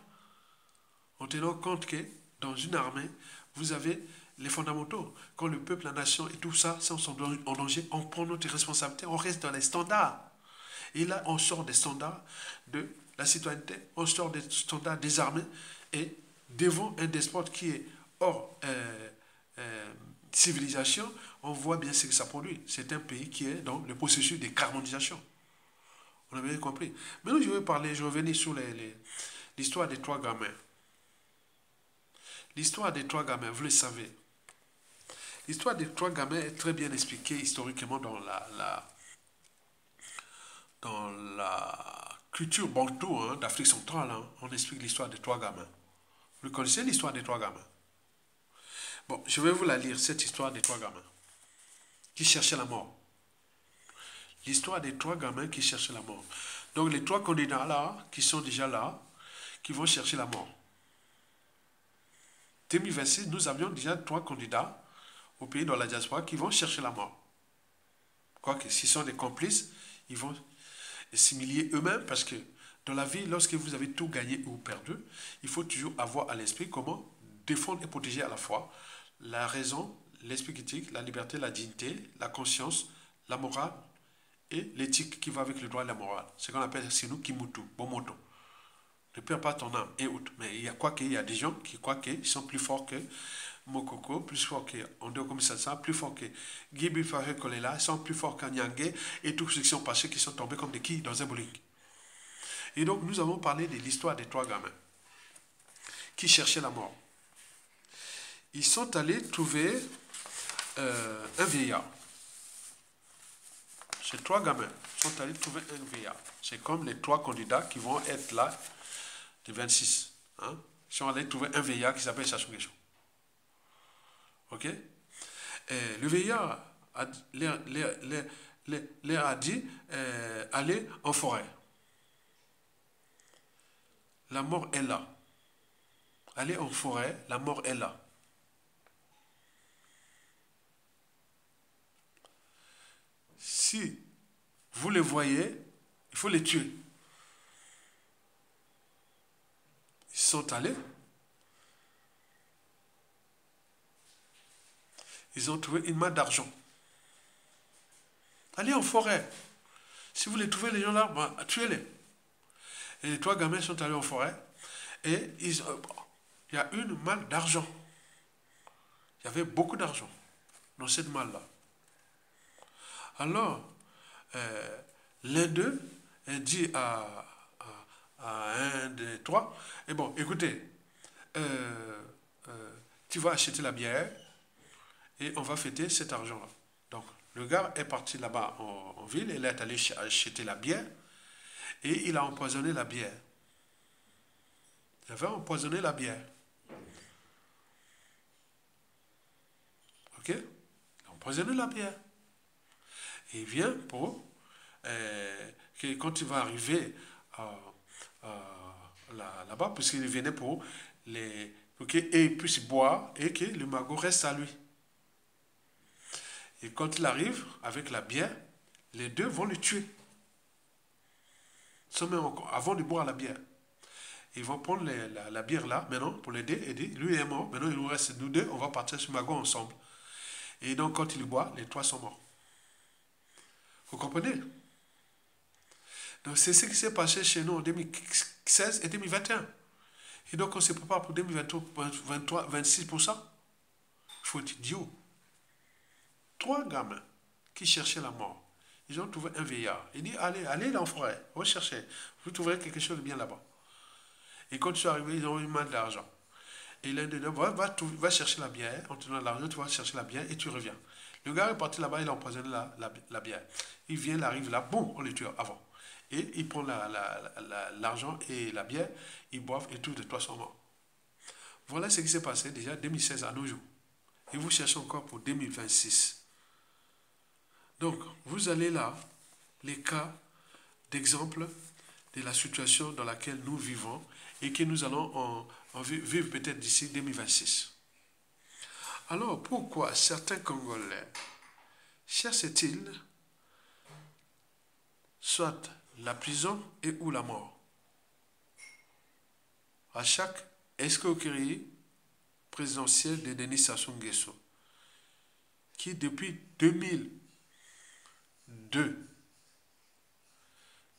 En tenant compte que dans une armée, vous avez les fondamentaux. Quand le peuple, la nation et tout ça sont en danger, on prend notre responsabilité, on reste dans les standards. Et là, on sort des standards de la citoyenneté, on sort des standards des armées et devant un despote qui est hors civilisation, on voit bien ce que ça produit. C'est un pays qui est dans le processus de carbonisation. On a bien compris. Maintenant, je vais revenir sur l'histoire des trois gamins. L'histoire des trois gamins, vous le savez. L'histoire des trois gamins est très bien expliquée historiquement dans la culture bantou d'Afrique centrale. On explique l'histoire des trois gamins. Vous connaissez l'histoire des trois gamins? Bon, je vais vous la lire, cette histoire des trois gamins qui cherchaient la mort. L'histoire des trois gamins qui cherchaient la mort. Donc les trois candidats là, qui sont déjà là, qui vont chercher la mort. 2026, nous avions déjà trois candidats au pays dans la diaspora qui vont chercher la mort. Quoique, s'ils sont des complices, ils vont s'humilier eux-mêmes parce que dans la vie, lorsque vous avez tout gagné ou perdu, il faut toujours avoir à l'esprit comment défendre et protéger à la fois la raison, l'esprit critique, la liberté, la dignité, la conscience, la morale et l'éthique qui va avec le droit et la morale. C'est ce qu'on appelle chez nous Kimutu, Bomoto. Ne perds pas ton âme et autres. Mais il y a quoi qu'il y a des gens qui croient qu'ils sont plus forts que Mokoko, plus forts que Ondo Komisasa, plus forts que Gibi Faré Kolela, ils sont plus forts qu'Anyangé et tous ceux qui sont passés, qui sont tombés comme des quilles dans un bowling. Et donc nous avons parlé de l'histoire des trois gamins qui cherchaient la mort. Ils sont allés trouver un vieillard. Ces trois gamins sont allés trouver un vieillard. C'est comme les trois candidats qui vont être là, les 26. sont allés trouver un vieillard qui s'appelle Sassou Nguesso. Ok? Et le vieillard leur a dit allez en forêt. La mort est là. Allez en forêt, la mort est là. Si vous les voyez, il faut les tuer. Ils sont allés. Ils ont trouvé une main d'argent. Allez en forêt. Si vous les trouvez, les gens là, bah, tuez-les. Et les 3 gamins sont allés en forêt. Et il y a une malle d'argent. Il y avait beaucoup d'argent dans cette malle-là. Alors, l'un d'eux dit à un des 3, et bon, écoutez, tu vas acheter la bière et on va fêter cet argent-là. Donc, le gars est parti là-bas en ville, il est allé acheter la bière et il a empoisonné la bière. Il avait empoisonné la bière. Ok? Il a empoisonné la bière. Et il vient pour que quand il va arriver là-bas, puisqu'il venait pour qu'ils puissent boire et que le magot reste à lui. Et quand il arrive avec la bière, les deux vont le tuer. Avant de boire la bière. Ils vont prendre la bière là, maintenant, pour l'aider, et dire, lui est mort, maintenant il nous reste nous deux, on va partir sur magot ensemble. Et donc quand il boit, les 3 sont morts. Vous comprenez? Donc c'est ce qui s'est passé chez nous en 2016 et 2021. Et donc on se prépare pour 2023, 26 pour ça. Il faut être idiot. 3 gamins qui cherchaient la mort. Ils ont trouvé un vieillard. Il dit, allez dans la forêt, recherchez. Vous trouverez quelque chose de bien là-bas. Et quand ils sont arrivés, ils ont eu une main d'argent. Et l'un de deux va chercher la bière. En tenant l'argent, tu vas chercher la bière et tu reviens. Le gars est parti là-bas, il a empoisonné la bière. Il vient, il arrive là, boum, on le tue avant. Et il prend l'argent et la bière, ils boivent et tous les 3 sont morts. Voilà ce qui s'est passé déjà 2016 à nos jours. Et vous cherchez encore pour 2026. Donc, vous allez là, les cas d'exemple de la situation dans laquelle nous vivons et que nous allons en vivre peut-être d'ici 2026. Alors, pourquoi certains Congolais cherchent-ils soit la prison et ou la mort à chaque escroquerie présidentielle de Denis Sassou Nguesso, qui depuis 2002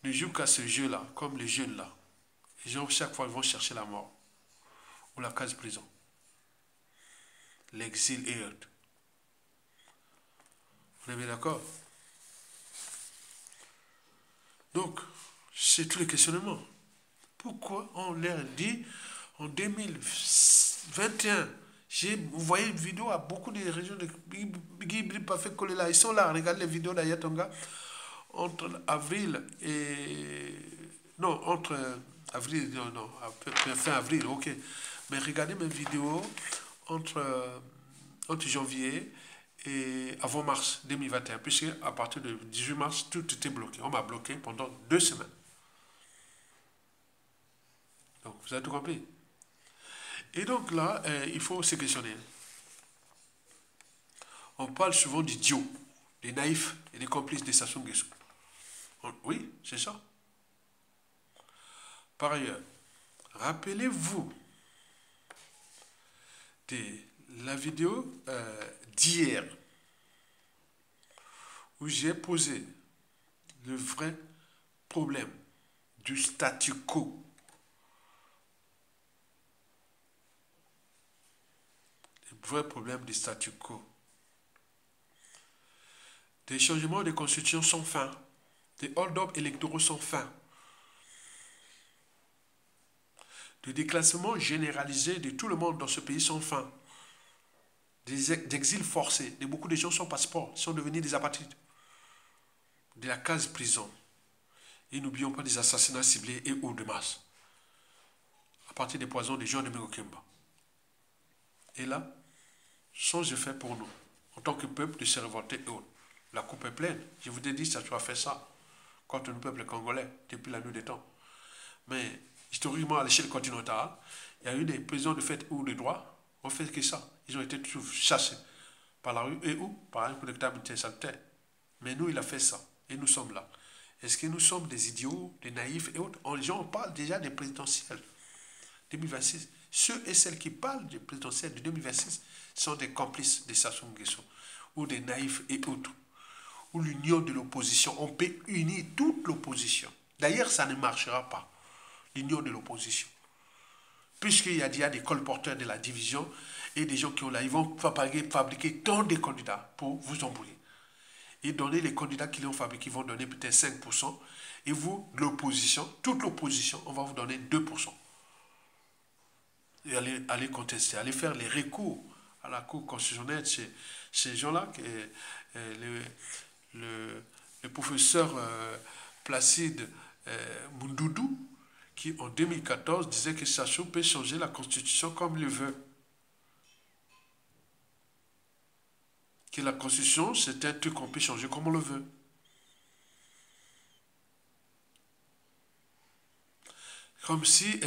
ne joue qu'à ce jeu-là, comme les jeunes là. Les gens chaque fois ils vont chercher la mort ou la case prison, l'exil et autres. On est bien d'accord? Donc, c'est tous les questionnements. Pourquoi on leur dit en 2021, j'ai envoyé une vidéo à beaucoup de régions de Bigui Parfait Collé là. Ils sont là, regardez les vidéos d'Ayatonga. Entre avril et... Non, entre avril, non, fin avril, ok. Mais regardez mes vidéos entre janvier et avant mars 2021, puisque à partir du 18 mars, tout était bloqué. On m'a bloqué pendant 2 semaines. Donc, vous avez tout compris. Et donc là, il faut se questionner. On parle souvent d'idiots, des naïfs et des complices de Sassou Nguesso. Oui, c'est ça. Par ailleurs, rappelez-vous de la vidéo d'hier où j'ai posé le vrai problème du statu quo. Le vrai problème du statu quo. Des changements de constitution sans fin. Des hold-up électoraux sans fin. De déclassement généralisé de tout le monde dans ce pays sans fin. D'exil forcé. De beaucoup de gens sans passeport sont devenus des apatrides. De la case prison. Et n'oublions pas des assassinats ciblés et ou de masse. à partir des poisons des gens de Mingokemba. Et là, sans effet pour nous, en tant que peuple, de se révolter et autres. La coupe est pleine. Je vous ai dit, ça doit faire ça contre le peuple congolais depuis la nuit des temps. Mais historiquement, à l'échelle continentale, il y a eu des prisons de fait ou de droit. On fait que ça. Ils ont été tous chassés par la rue et ou par un coup d'État militaire salutaire. Mais nous, il a fait ça. Et nous sommes là. Est-ce que nous sommes des idiots, des naïfs et autres? Les gens parlent déjà des présidentielles 2026. Ceux et celles qui parlent des présidentielles de 2026 sont des complices de Sassou Nguesso ou des naïfs et autres. Ou l'union de l'opposition. On peut unir toute l'opposition. D'ailleurs, ça ne marchera pas. L'union de l'opposition. Puisqu'il y a déjà des colporteurs de la division et des gens qui ont là, ils vont fabriquer tant de candidats pour vous embrouiller. Et donner les candidats qu'ils ont fabriqués, ils vont donner peut-être 5%. Et vous, l'opposition, toute l'opposition, on va vous donner 2%. Et aller contester, aller faire les recours à la Cour constitutionnelle chez ces gens-là, le professeur Placide Mundoudou, qui en 2014 disait que Sassou peut changer la Constitution comme il le veut. Que la Constitution, c'est un truc qu'on peut changer comme on le veut. Comme si,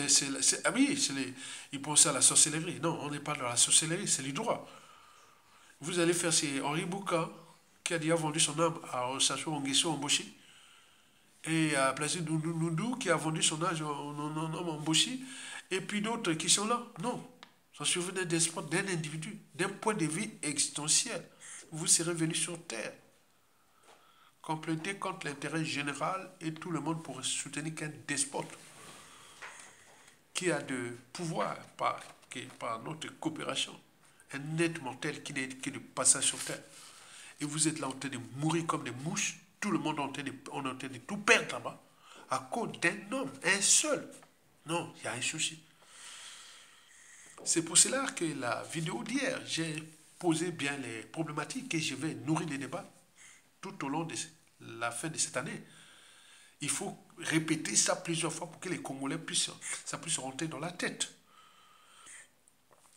ils pensaient à la sorcellerie. Non, on n'est pas dans la sorcellerie, c'est le droit. Vous allez faire, c'est Henri Bouka, qui a déjà vendu son âme à Sassou Nguesso Mboshi, et à Placide Mundoudou, qui a vendu son âme en Mboshi, et puis d'autres qui sont là. Non, ça survient d'un despote, d'un individu, d'un point de vue existentiel. Vous serez venu sur terre, compléter contre l'intérêt général et tout le monde pourrait soutenir qu'un despote qui a de pouvoir par notre coopération, un être mortel qui n'est que de passage sur terre. Et vous êtes là en train de mourir comme des mouches, tout le monde est en train de tout perdre là-bas, à cause d'un homme, un seul. Non, il y a un souci. C'est pour cela que la vidéo d'hier, j'ai posé bien les problématiques et je vais nourrir les débats tout au long de la fin de cette année. Il faut répéter ça plusieurs fois pour que les Congolais puissent rentrer dans la tête.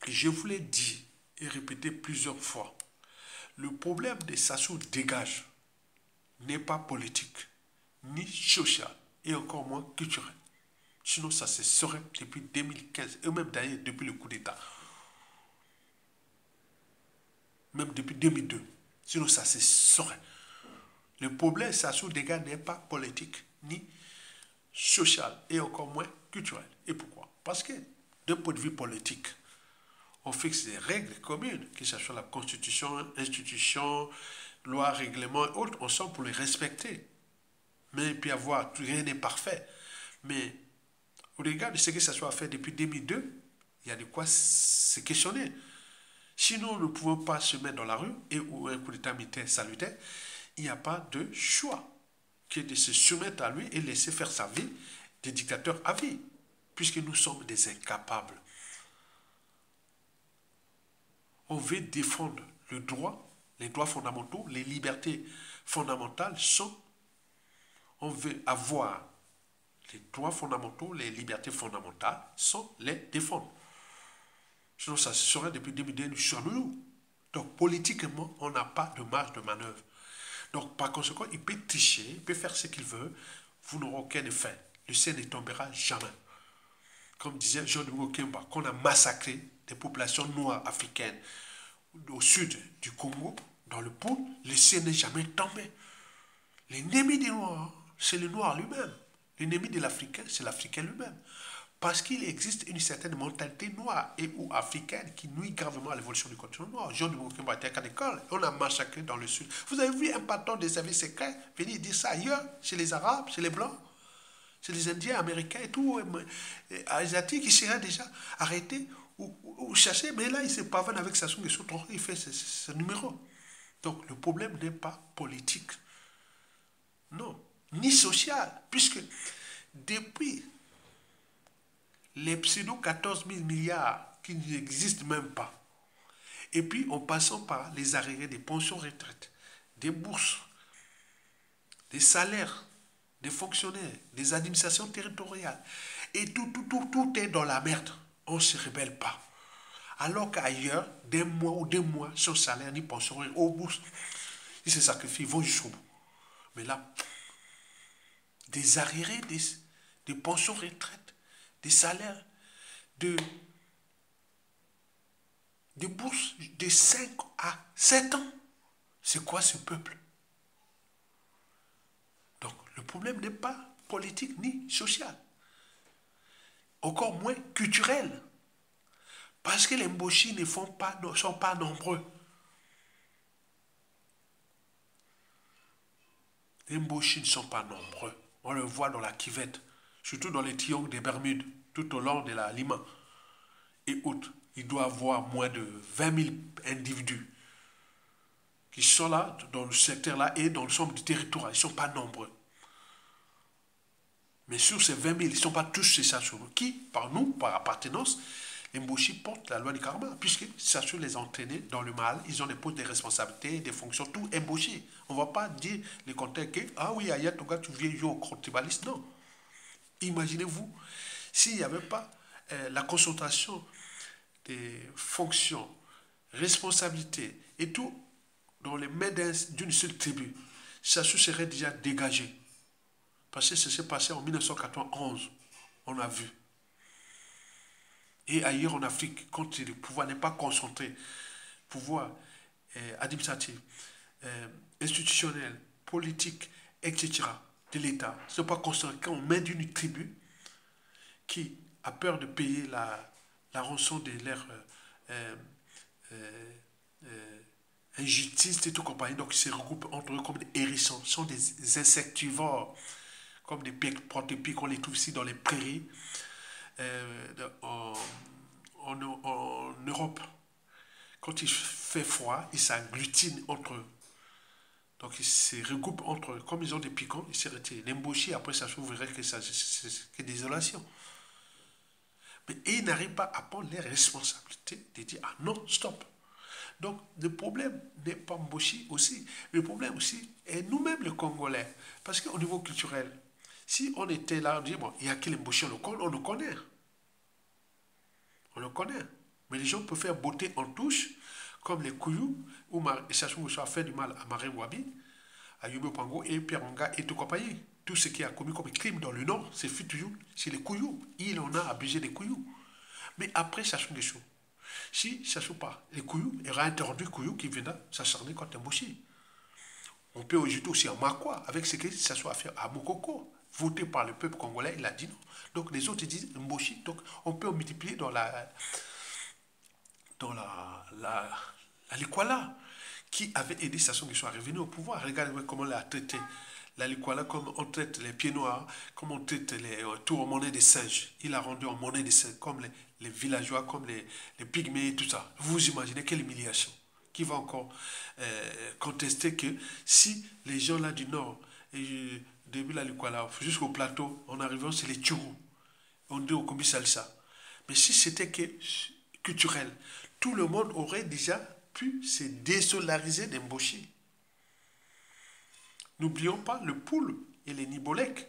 Et je vous l'ai dit et répété plusieurs fois. Le problème de Sassou dégage n'est pas politique, ni social, et encore moins culturel. Sinon, ça se serait depuis 2015, et même d'ailleurs depuis le coup d'État. Même depuis 2002. Sinon, ça se saurait. Le problème, Sassou dégage n'est pas politique, ni social, et encore moins culturel. Et pourquoi? Parce que, d'un point de vue politique, on fixe des règles communes, que ce soit la constitution, institution, loi, règlement et autres, on sent pour les respecter. Mais il peut y avoir, rien n'est parfait. Mais au regard de ce que ça soit fait depuis 2002, il y a de quoi se questionner. Sinon, nous ne pouvons pas se mettre dans la rue et où un coup d'État militaire salutaire, il n'y a pas de choix que de se soumettre à lui et laisser faire sa vie des dictateurs à vie, puisque nous sommes des incapables. On veut défendre le droit, les droits fondamentaux, les libertés fondamentales sont... On veut avoir les droits fondamentaux, les libertés fondamentales, sans les défendre. Sinon, ça serait depuis 2002 sur nous. Donc, politiquement, on n'a pas de marge de manœuvre. Donc, par conséquent, il peut tricher, il peut faire ce qu'il veut, vous n'aurez aucun effet. Le ciel ne tombera jamais. Comme disait Jean-Louis Kemba, qu'on a massacré des populations noires africaines au sud du Congo, dans le Poul, le ciel n'est jamais tombé. L'ennemi des Noirs, c'est le Noir lui-même. L'ennemi de l'Africain, c'est l'Africain lui-même. Parce qu'il existe une certaine mentalité noire et ou africaine qui nuit gravement à l'évolution du continent noir. Jean de Mokemba était à l'école, on a massacré dans le sud. Vous avez vu un patron des services secrets venir dire ça ailleurs, chez les Arabes, chez les Blancs, chez les Indiens, Américains et tout, Asiatiques, qui seraient déjà arrêtés ou chassés. Mais là, il se pavane avec Sassou Nguesso, il fait ce numéro. Donc, le problème n'est pas politique. Non, ni social, puisque depuis les pseudo 14 000 milliards qui n'existent même pas, et puis en passant par les arriérés des pensions retraites, des bourses, des salaires, des fonctionnaires, des administrations territoriales, Et tout est dans la merde. On ne se rebelle pas. Alors qu'ailleurs, d'un mois ou 2 mois, son salaire ni pension au bout, ils se sacrifient, ils vont jusqu'au bout. Mais là, des arriérés, des pensions retraite, des salaires, de bourses de 5 à 7 ans. C'est quoi ce peuple? Donc, le problème n'est pas politique ni social. Encore moins culturel. Parce que les Mboshi ne sont pas nombreux. Les Mboshi ne sont pas nombreux. On le voit dans la Kivette, surtout dans les triangles des Bermudes, tout au long de la Lima et autres. Il doit y avoir moins de 20 000 individus qui sont là, dans le secteur-là et dans l'ensemble du territoire. Ils ne sont pas nombreux. Mais sur ces 20 000, ils ne sont pas tous ces Sassoum qui, par nous, par appartenance, les Mboshi portent la loi du karma, puisque Sassoum les a entraînés dans le mal, ils ont des postes de responsabilité, des fonctions, tout Mboshi. On ne va pas dire les contextes que, ah oui, Ayatoga, tu viens jouer au tribalisme. Non. Imaginez-vous, s'il n'y avait pas la concentration des fonctions, responsabilités et tout dans les mains d'une seule tribu, Sassoum serait déjà dégagé. Parce que ça s'est passé en 1991, on a vu. Et ailleurs en Afrique, quand le pouvoir n'est pas concentré, pouvoir administratif, institutionnel, politique, etc., de l'État, ce n'est pas concentré quand on met d'une tribu qui a peur de payer la rançon de leur injustice et tout compagnie, donc ils se regroupent entre eux comme des hérissons, ce sont des insectivores, comme des protopiques, on les trouve ici dans les prairies, en Europe. Quand il fait froid, ils s'agglutinent entre eux. Donc ils se regroupent entre eux. Comme ils ont des piquants, ils se retirent. L'embauché, après ça s'ouvrirait que c'est que désolation. Mais ils n'arrivent pas à prendre les responsabilités de dire ah non, stop. Donc le problème n'est pas Mboshi aussi. Le problème aussi est nous-mêmes les Congolais. Parce qu'au niveau culturel, si on était là, on dit bon, il y a que les Mboshi, on le connaît. On le connaît. Mais les gens peuvent faire beauté en touche, comme les Kouyou, où Sassou Nguesso a fait du mal à Marine Wabi, à Yumi Pango et Pierre Onga et tout compagnie. Tout ce qui a commis comme crime dans le Nord, c'est fait toujours chez les Kouyou. Il en a abusé des Kouyou. Mais après Sassou Nguesso, si Sassou pas, les Kouyou, il y aura un terroriste Kouyou qui viendra s'acharner contre Mboshi. On peut ajouter aussi à Makwa, avec ce que Sassou a fait à Mokoko, voté par le peuple congolais, il a dit non. Donc les autres disent Mboshi. Donc on peut multiplier dans la Likwala, qui avait aidé Sassou Nguesso à revenir au pouvoir. Regardez comment on l'a traité. La Likwala, comme on traite les pieds noirs, comme on traite les tours en monnaie des singes. Il a rendu en monnaie des singes, comme les villageois, comme les pygmées et tout ça. Vous imaginez quelle humiliation. Qui va encore contester que si les gens là du Nord, depuis la Likwala jusqu'au plateau, en arrivant, c'est les Tchourou. On dit au Kombi Salsa. Mais si c'était que culturel, tout le monde aurait déjà pu se désolariser des Mboshi. N'oublions pas le Poul et les Nibolek,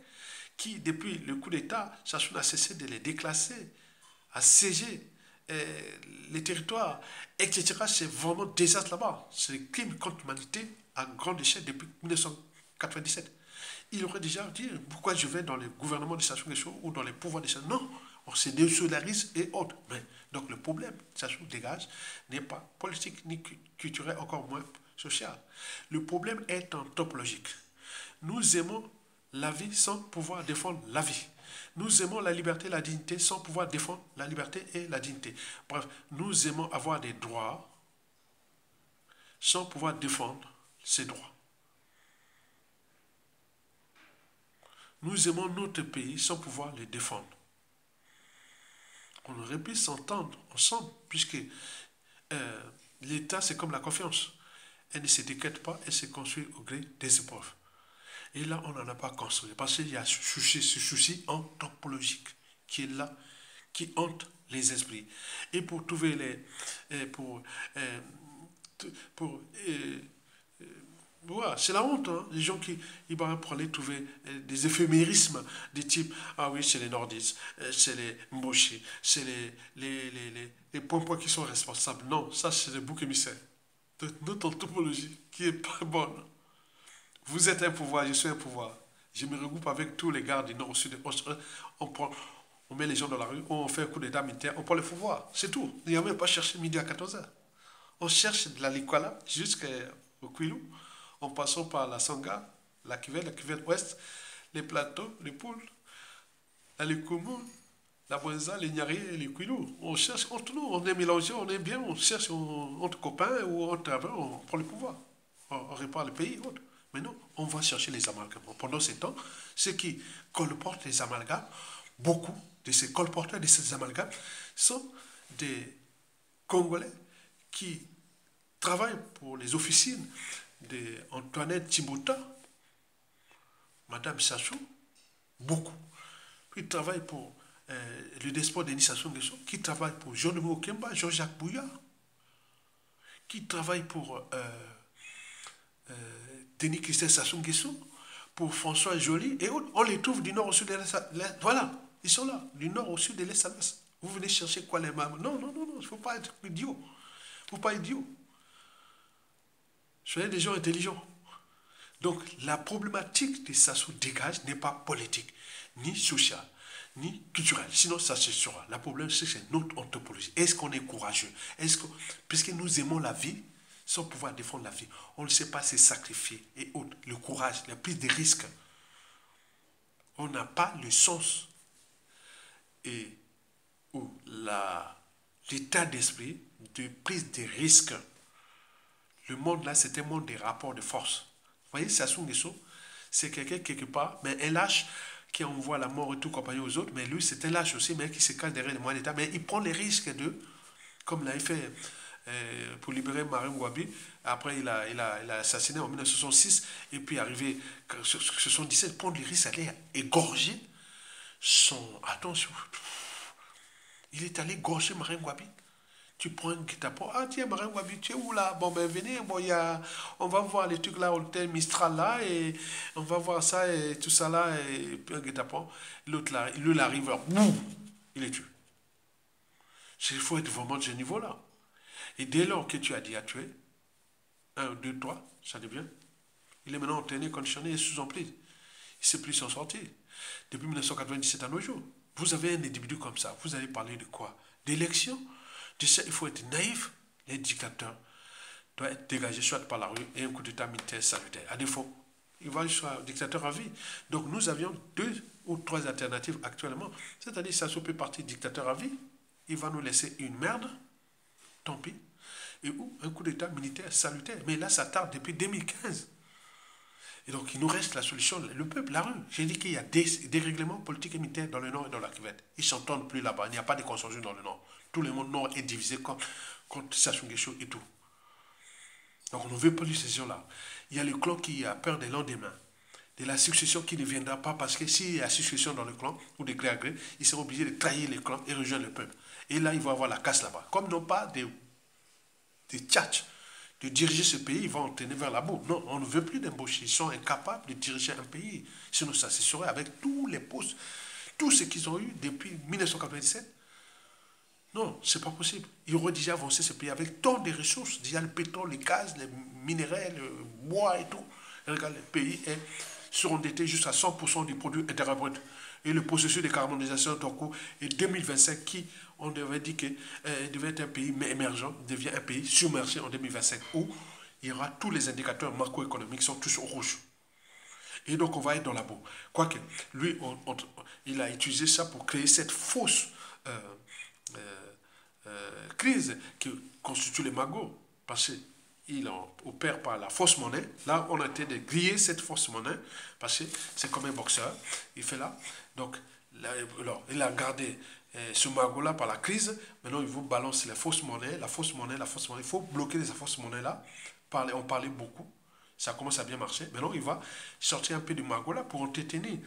qui, depuis le coup d'État, Sassou n'a cessé de les déclasser, assiéger les territoires, etc. C'est vraiment désastre là-bas. C'est le crime contre l'humanité à grande échelle depuis 1997. Il aurait déjà dit pourquoi je vais dans le gouvernement de Sassou Nguesso ou dans les pouvoirs de Sassou. Non, on se désolidarise et autres. Mais, donc le problème, Sassou dégage, n'est pas politique ni culturel, encore moins social. Le problème est anthropologique. Nous aimons la vie sans pouvoir défendre la vie. Nous aimons la liberté et la dignité sans pouvoir défendre la liberté et la dignité. Bref, nous aimons avoir des droits sans pouvoir défendre ces droits. Nous aimons notre pays sans pouvoir le défendre. On aurait pu s'entendre ensemble, puisque l'État, c'est comme la confiance. Elle ne s'étiquette pas, elle se construit au gré des épreuves. Et là, on n'en a pas construit, parce qu'il y a ce souci anthropologique qui est là, qui hante les esprits. Et pour trouver Voilà, c'est la honte, hein. Les gens qui ils vont pour aller trouver des éphémérismes des types, ah oui, c'est les nordistes, c'est les mboshi, c'est les points qui sont responsables. Non, ça c'est le bouc émissaire de notre anthropologie qui est pas bonne. Vous êtes un pouvoir, je suis un pouvoir. Je me regroupe avec tous les gars du nord au sud. On, prend, on met les gens dans la rue, on fait un coup d'état militaire, on prend le pouvoir. C'est tout. Il n'y a même pas cherché midi à 14h. On cherche de la Likwala jusqu'au Kwilu, en passant par la Sangha, la cuvette ouest, les plateaux, les poules, la Likumu, la Bwenza, les Nyari et les Kwilu. On cherche entre nous, on est mélangés, on est bien, on cherche entre copains ou entre amis, on prend le pouvoir. On répare le pays. Autre. Mais non, on va chercher les amalgames. Pendant ces temps, ceux qui colportent les amalgames, beaucoup de ces colporteurs de ces amalgames sont des Congolais qui travaillent pour les officines d'Antoinette Timbota, Madame Sassou, beaucoup. Puis ils travaillent pour le despote Denis Sassou Nguesso, qui travaille pour Jean-Denis Okemba, Jean-Jacques Bouillard, qui travaille pour Denis Christophe Sassou Nguesso, pour François Joly et autres. On les trouve du nord au sud de l'Est. Voilà, ils sont là, du nord au sud de l'Est à l'Ouest. Vous venez chercher quoi les mêmes? Non, non, non, non, il ne faut pas être idiot. Il ne faut pas être idiot. Soyez des gens intelligents. Donc, la problématique des Sassou dégage n'est pas politique, ni sociale, ni culturelle. Sinon, ça se sera. Le problème, c'est que c'est notre anthropologie. Est-ce qu'on est courageux? Puisque nous aimons la vie, sans pouvoir défendre la vie, on ne sait pas se sacrifier et autres. Le courage, la prise de risques. On n'a pas le sens et ou l'état d'esprit de prise de risques. Le monde là, c'est un monde des rapports de force. Vous voyez, Sassou Nguesso, c'est quelqu'un quelque part, mais un lâche qui envoie la mort et tout compagnie aux autres, mais lui, c'est un lâche aussi, mais qui se cache derrière les moyens d'État, mais il prend les risques de, comme l'a fait pour libérer Marine Ngouabi. Après, il a assassiné en 1966, et puis arrivé en 1977, prendre les risques d'aller égorger son... Attention, il est allé gorger Marine Ngouabi. Tu prends un guet-apens. Ah tiens, Marine Ngouabi, tu es où là? Bon ben venez, bon, on va voir les trucs là, au hôtel Mistral là, et on va voir ça et tout ça là, et puis un guet-apens. L'autre là, lui arrive, boum, il est tué. Il faut être vraiment de ce niveau-là. Et dès lors que tu as dit à tuer, un, deux, trois, ça devient. Il est maintenant entraîné, conditionné et sous emprise. Il ne sait plus s'en sortir. Depuis 1997 à nos jours. Vous avez un individu comme ça, vous allez parler de quoi? D'élection? Tu sais, il faut être naïf. Les dictateurs doivent être dégagés soit par la rue et un coup d'état militaire salutaire. À défaut, il va être dictateur à vie. Donc nous avions deux ou trois alternatives actuellement. C'est-à-dire que ça peut partir dictateur à vie. Il va nous laisser une merde. Tant pis. Et ou un coup d'état militaire salutaire. Mais là, ça tarde depuis 2015. Et donc, il nous reste la solution, le peuple, la rue. J'ai dit qu'il y a des règlements politiques et militaires dans le Nord et dans la cuvette. Ils ne s'entendent plus là-bas. Il n'y a pas de consensus dans le Nord. Tout le monde Nord est divisé contre Sassou Nguesso et tout. Donc, on ne veut pas de ces gens-là. Il y a le clan qui a peur des lendemains, de la succession qui ne viendra pas, parce que s'il y a succession dans le clan, ou de gré à gré, ils seront obligés de trahir le clan et rejoindre le peuple. Et là, ils vont avoir la casse là-bas. Comme non pas des tchatchs de diriger ce pays, ils vont entraîner vers la boue. Non, on ne veut plus d'embaucher. Ils sont incapables de diriger un pays. Sinon, ça se serait avec tous les postes, tout ce qu'ils ont eu depuis 1997. Non, c'est pas possible. Ils auraient déjà avancé ce pays avec tant de ressources. Déjà le pétrole, le gaz, les minéraux, le bois et tout. Et regarde, le pays est surendetté jusqu'à 100% du produit intérieur brut. Et le processus de carbonisation est en cours. Et 2025, qui, on devait dire que devait être un pays émergent, devient un pays submergé en 2025, où il y aura tous les indicateurs macroéconomiques sont tous au rouge. Et donc on va être dans la boue. Quoique, lui, il a utilisé ça pour créer cette fausse crise qui constitue les magots. Parce qu'il opère par la fausse monnaie. Là, on a été de griller cette fausse monnaie, parce que c'est comme un boxeur. Il fait là. Donc, là, alors, il a gardé ce magot-là par la crise. Maintenant, il vous balance la fausse monnaie, la fausse monnaie, la fausse monnaie. Il faut bloquer les fausses monnaies-là. On parlait beaucoup. Ça commence à bien marcher. Maintenant, il va sortir un peu du magot-là pour entretenir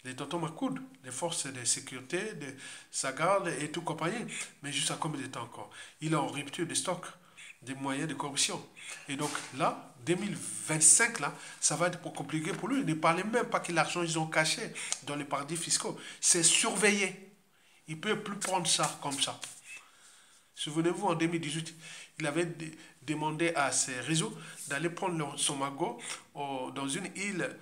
les tontons Macoud, les forces de sécurité, de sa garde et tout compagnie. Mais jusqu'à combien de temps encore? Il est en rupture de stock. des moyens de corruption. Et donc là, 2025, là, ça va être compliqué pour lui. Ne parlez même pas que l'argent ils ont caché dans les paradis fiscaux. C'est surveillé. Il ne peut plus prendre ça comme ça. Souvenez-vous, en 2018, il avait demandé à ses réseaux d'aller prendre son magot dans une île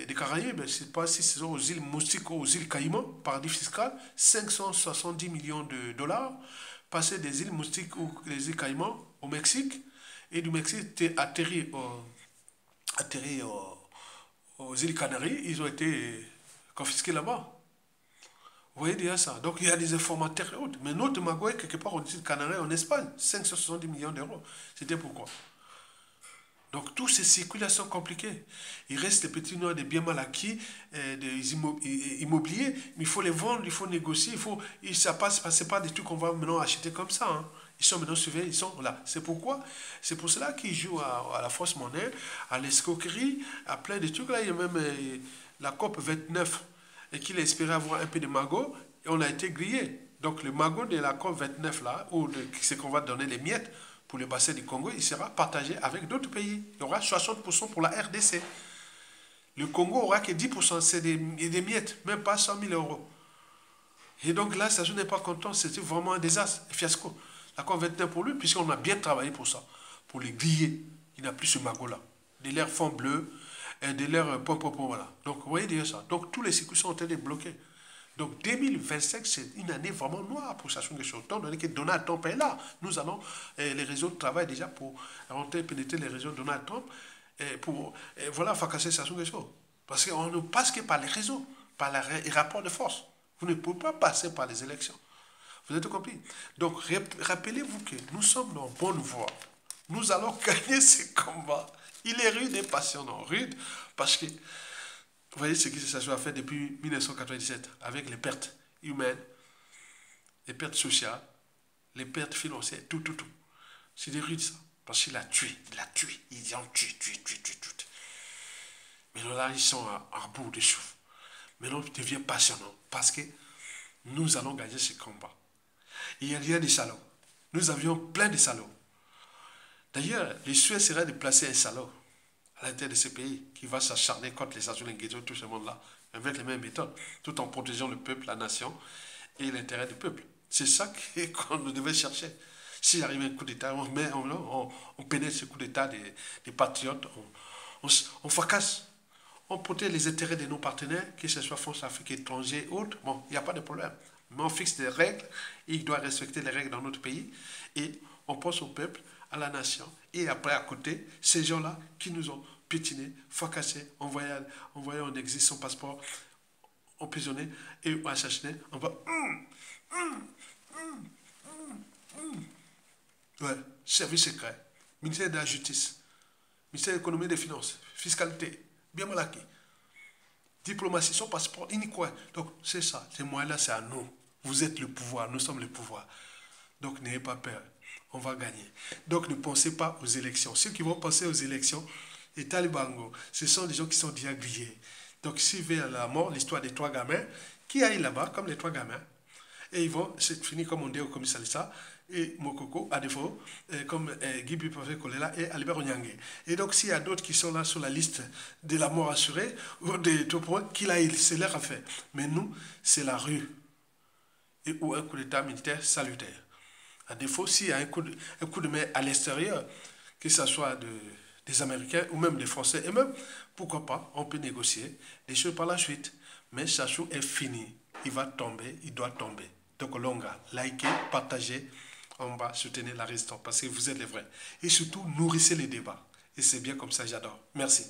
des Caraïbes. Je ne sais pas si c'est aux îles Moustiques ou aux îles Caïmans, paradis fiscal, 570 millions de dollars, passer des îles Moustiques ou des îles Caïmans au Mexique, et du Mexique, atterri aux îles Canaries, ils ont été confisqués là-bas. Vous voyez déjà ça. Donc il y a des informateurs et autres. Mais notre magot est quelque part aux îles Canaries en Espagne, 570 millions d'euros. C'était pourquoi? Donc, toutes ces circulations compliquées. Il reste les petits noirs des biens mal acquis, des immobiliers, mais il faut les vendre, il faut négocier, ça passe, c'est pas des trucs qu'on va maintenant acheter comme ça. Hein. Ils sont maintenant surveillés, ils sont là. C'est pour cela qu'ils jouent à la fausse monnaie, à l'escroquerie, à plein de trucs. Là, il y a même la COP 29, et qu'il espérait avoir un peu de magot, et on a été grillé. Donc, le magot de la COP 29, là, où c'est qu'on va donner les miettes, pour le bassin du Congo, il sera partagé avec d'autres pays. Il y aura 60% pour la RDC. Le Congo aura que 10%, c'est des miettes, même pas 100 000 euros. Et donc là, ça, je n'ai pas content, c'était vraiment un désastre, un fiasco. L'accord 29 pour lui, puisqu'on a bien travaillé pour ça, pour les griller. Il n'a plus ce magot-là. De l'air fond bleu, et de l'air voilà. Donc, vous voyez déjà ça. Donc, tous les circuits ont été bloqués. Donc 2025, c'est une année vraiment noire pour Sassou Nguesso. Étant donné que Donald Trump est là, nous allons, les réseaux travaillent déjà pour rentrer, pénétrer les réseaux de Donald Trump, pour, voilà, fracasser Sassou Nguesso. Parce qu'on ne passe que par les réseaux, par les rapports de force. Vous ne pouvez pas passer par les élections. Vous avez compris? Donc rappelez-vous que nous sommes dans bonne voie. Nous allons gagner ce combat. Il est rude et passionnant. Rude parce que vous voyez ce qui s'est fait depuis 1997 avec les pertes humaines, les pertes sociales, les pertes financières, tout. C'est des rudes ça. Parce qu'il a tué, ils ont tué. Mais là, ils sont à bout de souffle. Maintenant, il devient passionnant parce que nous allons gagner ce combat. Il y a des salauds. Nous avions plein de salauds. D'ailleurs, le souhait serait de placer un salaud à l'intérieur de ce pays qui va s'acharner contre les Azulingézo, tout ce monde-là, avec les mêmes méthodes, tout en protégeant le peuple, la nation et l'intérêt du peuple. C'est ça qu'on devait chercher. S'il arrive un coup d'État, on pénètre ce coup d'État des patriotes, on fracasse. On protège les intérêts de nos partenaires, que ce soit France Afrique, étrangers, autres. Bon, il n'y a pas de problème. Mais on fixe des règles, il doit respecter les règles dans notre pays, et on pense au peuple, à la nation, et après à côté, ces gens-là qui nous ont piétinés, fracassés, envoyés en exil son passeport, emprisonnés et assassinés, on va... Ouais, service secret, ministère de la Justice, ministère de l'Économie et des Finances, fiscalité, bien mal acquis, diplomatie, son passeport, iniquois. Donc, c'est ça, ces moyens-là, c'est à nous. Vous êtes le pouvoir, nous sommes le pouvoir. Donc, n'ayez pas peur, on va gagner. Donc, ne pensez pas aux élections. Ceux qui vont penser aux élections, les talibans, ce sont des gens qui sont déjà grillés. Donc, s'ils veulent à la mort, l'histoire des 3 gamins, qui aillent là-bas, comme les 3 gamins, et ils vont se finir comme on dit au commissariat, et Mokoko, à défaut, comme Guy Bipové Kolela et Albert Onyangue. Et donc, s'il y a d'autres qui sont là sur la liste de la mort assurée, ou des tout points, c'est leur affaire. Mais nous, c'est la rue. Ou un coup d'État militaire salutaire. À défaut, s'il y a un coup de main à l'extérieur, que ce soit des Américains ou même des Français, et même, pourquoi pas, on peut négocier des choses par la suite. Mais Sassou est fini. Il va tomber, il doit tomber. Donc, Longa, likez, partagez, on va soutenir la résistance parce que vous êtes les vrais. Et surtout, nourrissez les débats. Et c'est bien comme ça, j'adore. Merci.